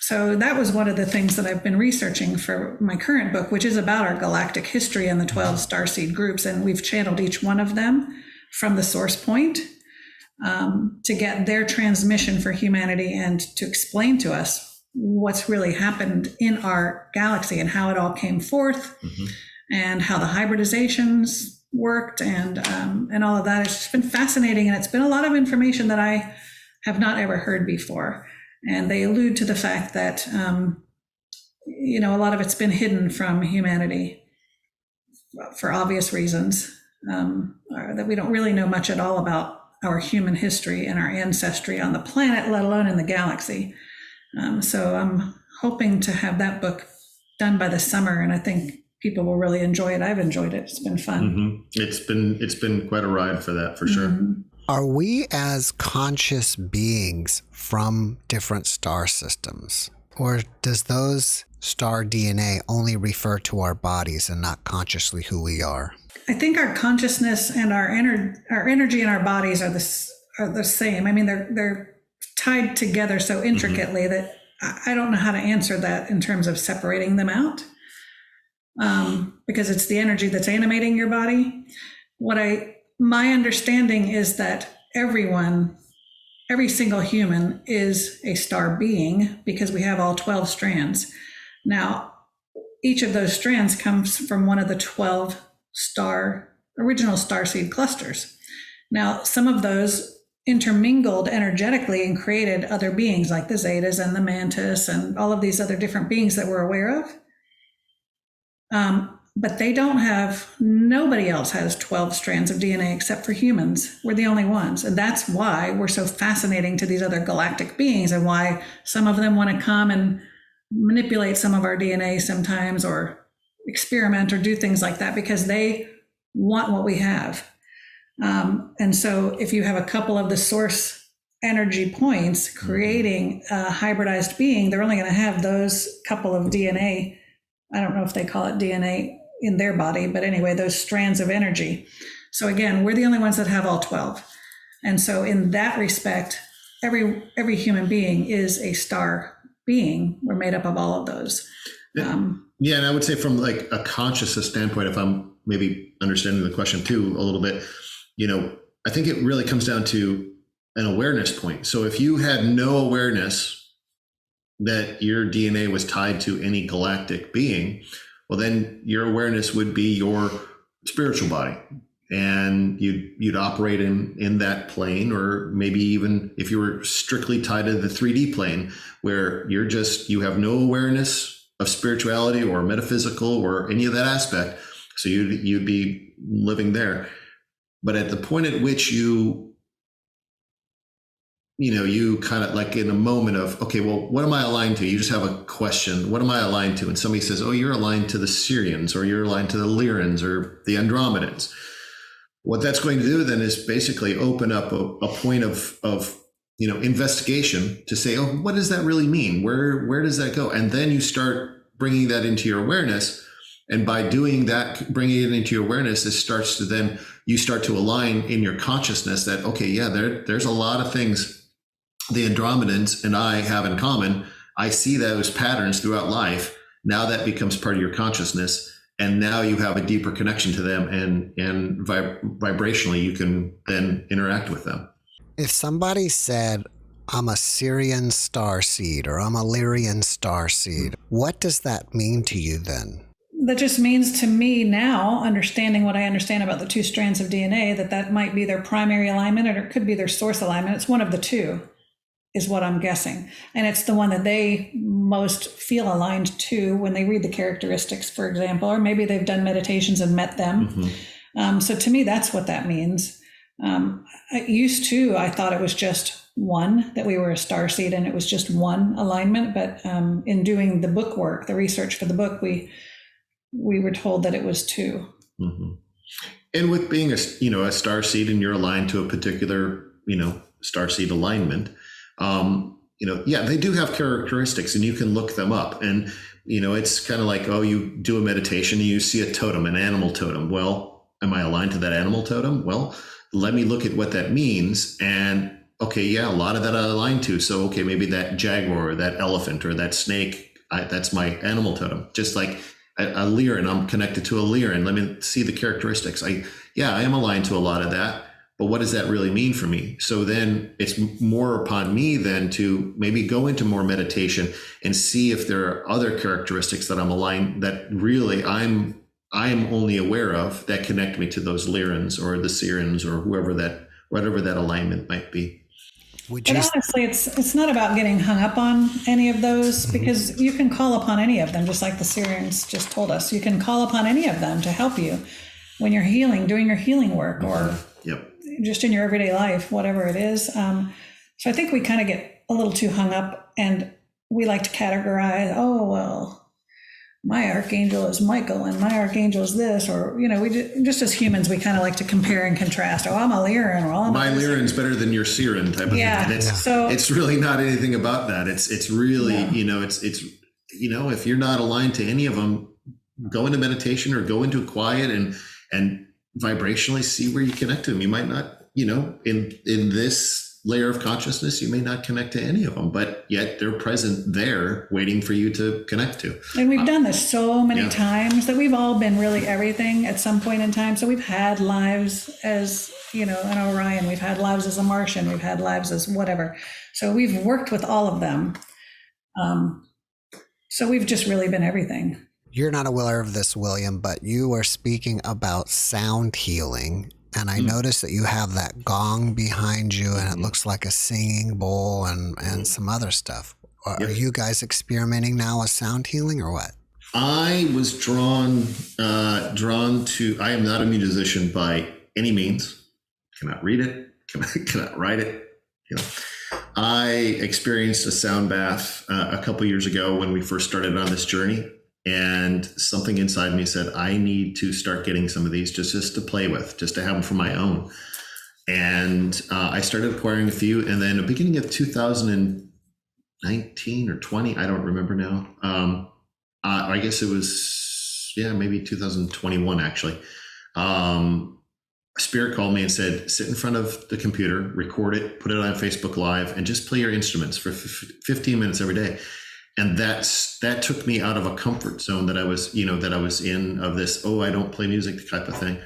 So that was one of the things that I've been researching for my current book, which is about our galactic history and the 12 starseed groups. And we've channeled each one of them from the source point to get their transmission for humanity and to explain to us what's really happened in our galaxy and how it all came forth and how the hybridizations worked and all of that. It's just been fascinating, and it's been a lot of information that I have not ever heard before. And they allude to the fact that, a lot of it's been hidden from humanity for obvious reasons, that we don't really know much at all about our human history and our ancestry on the planet, let alone in the galaxy. So I'm hoping to have that book done by the summer, and I think people will really enjoy it. I've enjoyed it. It's been fun. It's been quite a ride for that, for sure. Are we as conscious beings from different star systems? Or does those star DNA only refer to our bodies and not consciously who we are? I think our consciousness and our energy in our bodies are the same. I mean, they're tied together so intricately that I don't know how to answer that in terms of separating them out, because it's the energy that's animating your body. My understanding is that every single human is a star being because we have all 12 strands. Now, each of those strands comes from one of the 12 original starseed clusters. Now, some of those intermingled energetically and created other beings like the Zetas and the Mantis and all of these other different beings that we're aware of. But nobody else has 12 strands of DNA except for humans. We're the only ones. And that's why we're so fascinating to these other galactic beings, and why some of them want to come and manipulate some of our DNA sometimes, or experiment or do things like that, because they want what we have. And so if you have a couple of the source energy points creating a hybridized being, they're only going to have those couple of DNA. I don't know if they call it DNA in their body, but anyway, those strands of energy. So again, we're the only ones that have all 12. And so in that respect, every human being is a star being. We're made up of all of those. Yeah, and I would say from like a consciousness standpoint, if I'm maybe understanding the question too a little bit, I think it really comes down to an awareness point. So if you had no awareness that your DNA was tied to any galactic being, well, then your awareness would be your spiritual body, and you'd operate in that plane, or maybe even if you were strictly tied to the 3D plane, where you have no awareness of spirituality or metaphysical or any of that aspect. So you'd be living there. But at the point at which you kind of like in a moment of, okay, well, what am I aligned to? You just have a question. What am I aligned to? And somebody says, oh, you're aligned to the Sirians, or you're aligned to the Lyrians or the Andromedans. What that's going to do then is basically open up a point of investigation to say, oh, what does that really mean? Where does that go? And then you start bringing that into your awareness. And by doing that, bringing it into your awareness, you start to align in your consciousness that, okay, yeah, there's a lot of things the Andromedans and I have in common. I see those patterns throughout life. Now that becomes part of your consciousness. And now you have a deeper connection to them, and vibrationally, you can then interact with them. If somebody said, I'm a Sirian starseed or I'm a Lyrian starseed, what does that mean to you then? that just means to me now, understanding what I understand about the two strands of DNA, that might be their primary alignment, or it could be their source alignment. It's one of the two, is what I'm guessing. And it's the one that they most feel aligned to when they read the characteristics, for example, or maybe they've done meditations and met them. So to me, that's what that means. I thought it was just one, that we were a starseed and it was just one alignment. But in doing the book work, the research for the book, we were told that it was two. And with being a starseed, and you're aligned to a particular, starseed alignment, they do have characteristics, and you can look them up. And, it's kind of like, you do a meditation and you see a totem, an animal totem. Well, am I aligned to that animal totem? Well, let me look at what that means. And a lot of that I align to. So, maybe that jaguar or that elephant or that snake, that's my animal totem. Just like a lyran, I'm connected to a lyran. Let me see the characteristics. I am aligned to a lot of that. But what does that really mean for me? So then it's more upon me then to maybe go into more meditation and see if there are other characteristics that I'm aligned, that really I'm only aware of, that connect me to those lyrans or the Sirians or whatever that alignment might be. But honestly, it's not about getting hung up on any of those, because you can call upon any of them, just like the Sirians just told us. You can call upon any of them to help you when you're healing, doing your healing work, or just in your everyday life, whatever it is. So I think we kind of get a little too hung up, and we like to categorize, my archangel is Michael and my archangel is this, or, we just as humans, we kind of like to compare and contrast. I'm a Lyran. My Lyran's better than your Sirian type of thing. And it's really not anything about that. It's really, if you're not aligned to any of them, go into meditation or go into quiet and vibrationally see where you connect to them. You might not, in this layer of consciousness, you may not connect to any of them, but yet they're present there waiting for you to connect to. And we've done this so many times that we've all been really everything at some point in time. So we've had lives as, an Orion, we've had lives as a Martian, we've had lives as whatever. So we've worked with all of them. So we've just really been everything. You're not aware of this, William, but you were speaking about sound healing. And I noticed that you have that gong behind you, and it looks like a singing bowl and some other stuff. Are you guys experimenting now with sound healing or what? I was drawn to, I am not a musician by any means. Cannot read it, cannot write it. I experienced a sound bath a couple years ago when we first started on this journey. And something inside me said, I need to start getting some of these just to play with, just to have them for my own. And I started acquiring a few. And then at the beginning of 2019 or 20, I don't remember now. I guess it was, maybe 2021, actually. Spirit called me and said, sit in front of the computer, record it, put it on Facebook Live, and just play your instruments for 15 minutes every day. And that took me out of a comfort zone that I was in, of this, I don't play music type of thing.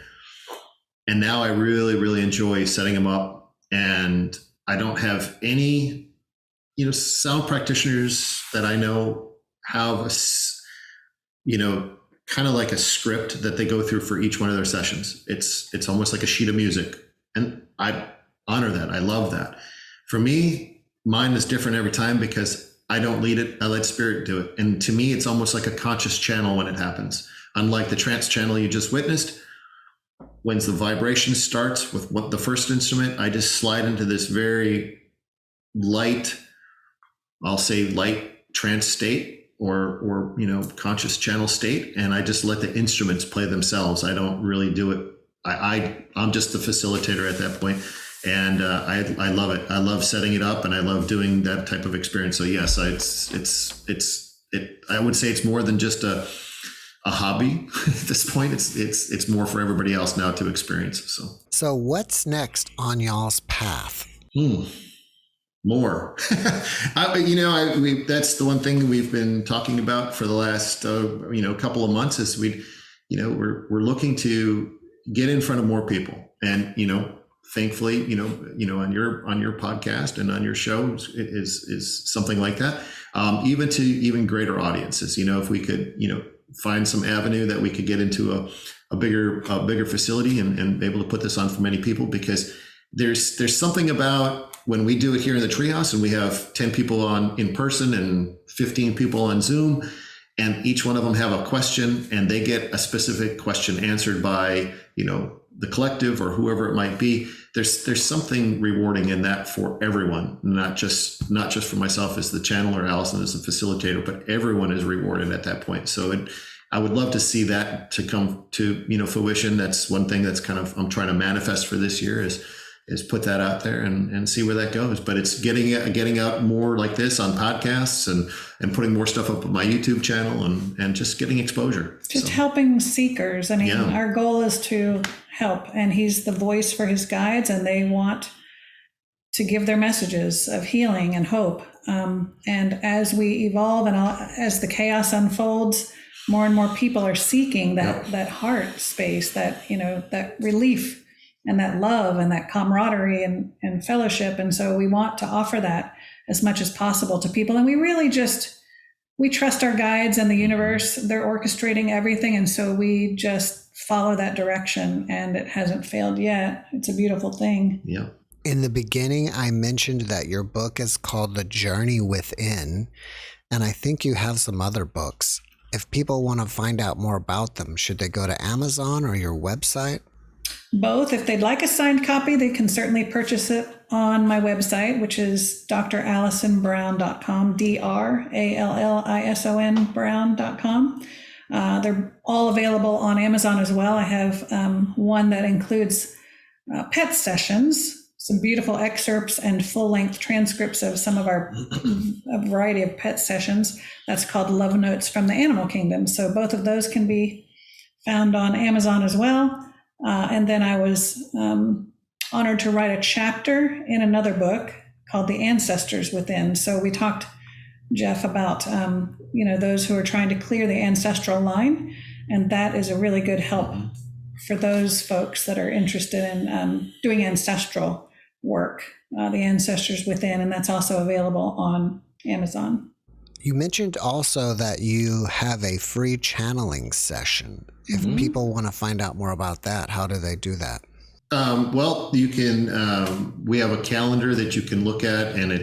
And now I really, really enjoy setting them up. And I don't have any, sound practitioners that I know have kind of like a script that they go through for each one of their sessions. It's almost like a sheet of music. And I honor that. I love that. For me, mine is different every time because I don't lead it. I let spirit do it. And to me, it's almost like a conscious channel when it happens. Unlike the trance channel you just witnessed, when the vibration starts with the first instrument, I just slide into this very light, I'll say light trance state or conscious channel state. And I just let the instruments play themselves. I don't really do it. I'm just the facilitator at that point. And I love it. I love setting it up, and I love doing that type of experience. So yes, I would say it's more than just a hobby at this point. It's more for everybody else now to experience. So what's next on y'all's path? More. That's the one thing we've been talking about for the last couple of months is we're looking to get in front of more people, and thankfully, on your podcast and on your show is something like that. Even to even greater audiences, if we could, find some avenue that we could get into a bigger facility and be able to put this on for many people, because there's something about when we do it here in the treehouse and we have 10 people on in person and 15 people on Zoom, and each one of them have a question and they get a specific question answered by, the collective or whoever it might be. There's something rewarding in that for everyone, not just for myself as the channeler, Allison as the facilitator, but everyone is rewarded at that point. So I would love to see that to come to, fruition. That's one thing that's I'm trying to manifest for this year is put that out there and see where that goes. But it's getting out more like this on podcasts and putting more stuff up on my YouTube channel and just getting exposure. Just helping seekers. I mean, our goal is to help, and he's the voice for his guides, and they want to give their messages of healing and hope. And as we evolve and as the chaos unfolds, more and more people are seeking that heart space, that relief and that love and that camaraderie and fellowship. And so we want to offer that as much as possible to people. And we really we trust our guides and the universe. They're orchestrating everything. And so we just follow that direction, and it hasn't failed yet. It's a beautiful thing. Yeah. In the beginning, I mentioned that your book is called The Journey Within, and I think you have some other books. If people want to find out more about them, should they go to Amazon or your website? Both. If they'd like a signed copy, they can certainly purchase it on my website, which is drallisonbrown.com, DRALLISON Brown.com. They're all available on Amazon as well. I have one that includes pet sessions, some beautiful excerpts and full-length transcripts of some of a variety of pet sessions. That's called Love Notes from the Animal Kingdom. So both of those can be found on Amazon as well. And then I was honored to write a chapter in another book called The Ancestors Within. So we talked, Jeff, about those who are trying to clear the ancestral line, and that is a really good help for those folks that are interested in doing ancestral work. The Ancestors Within, and that's also available on Amazon. You mentioned also that you have a free channeling session. If people want to find out more about that, how do they do that? Well, you can. We have a calendar that you can look at, and we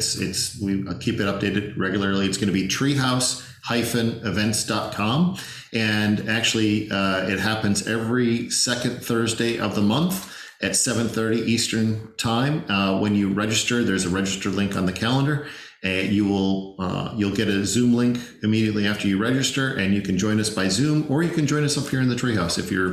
keep it updated regularly. It's going to be treehouse-events.com, and actually, it happens every second Thursday of the month at 7:30 Eastern time. When you register, there's a register link on the calendar. You'll get a Zoom link immediately after you register, and you can join us by Zoom, or you can join us up here in the treehouse. If you're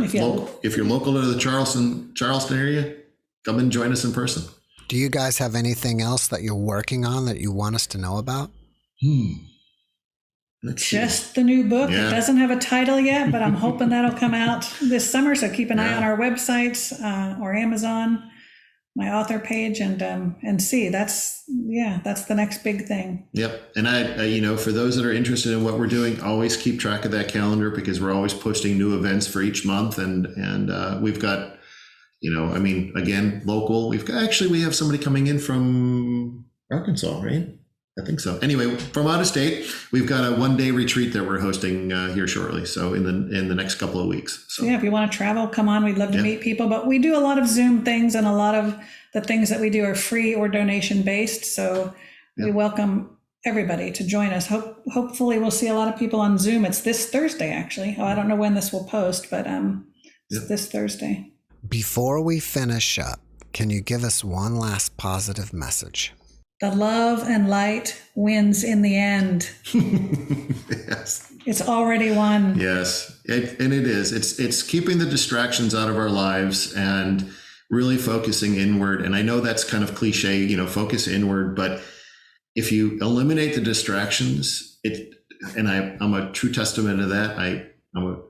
local to the Charleston area, come and join us in person. Do you guys have anything else that you're working on that you want us to know about? Just the new book. Yeah. It doesn't have a title yet, but I'm hoping that'll come out this summer. So keep an eye on our websites or Amazon, my author page, and see. That's the next big thing. Yep. And I for those that are interested in what we're doing, always keep track of that calendar, because we're always posting new events for each month, and we've got, again, local. We have somebody coming in from Arkansas, right? I think so. Anyway, from out of state, we've got a one-day retreat that we're hosting here shortly. So in the next couple of weeks. So if you want to travel, come on. We'd love to meet people. But we do a lot of Zoom things, and a lot of the things that we do are free or donation based. So we welcome everybody to join us. Hopefully, we'll see a lot of people on Zoom. It's this Thursday, actually. I don't know when this will post, but it's this Thursday. Before we finish up, can you give us one last positive message? The love and light wins in the end. Yes. It's already won. Yes. And it is. It's keeping the distractions out of our lives and really focusing inward. And I know that's kind of cliche, focus inward, but if you eliminate the distractions, I'm a true testament of that. I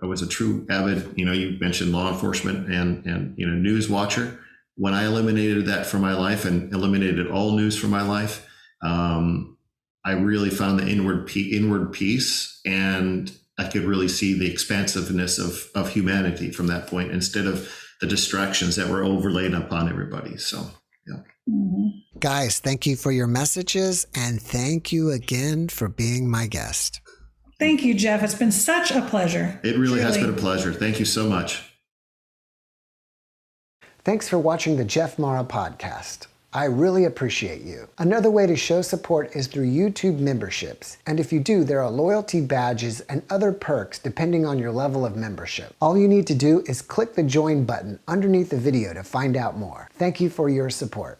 was a true avid, you mentioned law enforcement and news watcher. When I eliminated that from my life and eliminated all news from my life, I really found the inward peace, and I could really see the expansiveness of humanity from that point, instead of the distractions that were overlaid upon everybody. So, yeah. Mm-hmm. Guys, thank you for your messages, and thank you again for being my guest. Thank you, Jeff. It's been such a pleasure. It really has been a pleasure. Thank you so much. Thanks for watching the JeffMara podcast. I really appreciate you. Another way to show support is through YouTube memberships. And if you do, there are loyalty badges and other perks depending on your level of membership. All you need to do is click the join button underneath the video to find out more. Thank you for your support.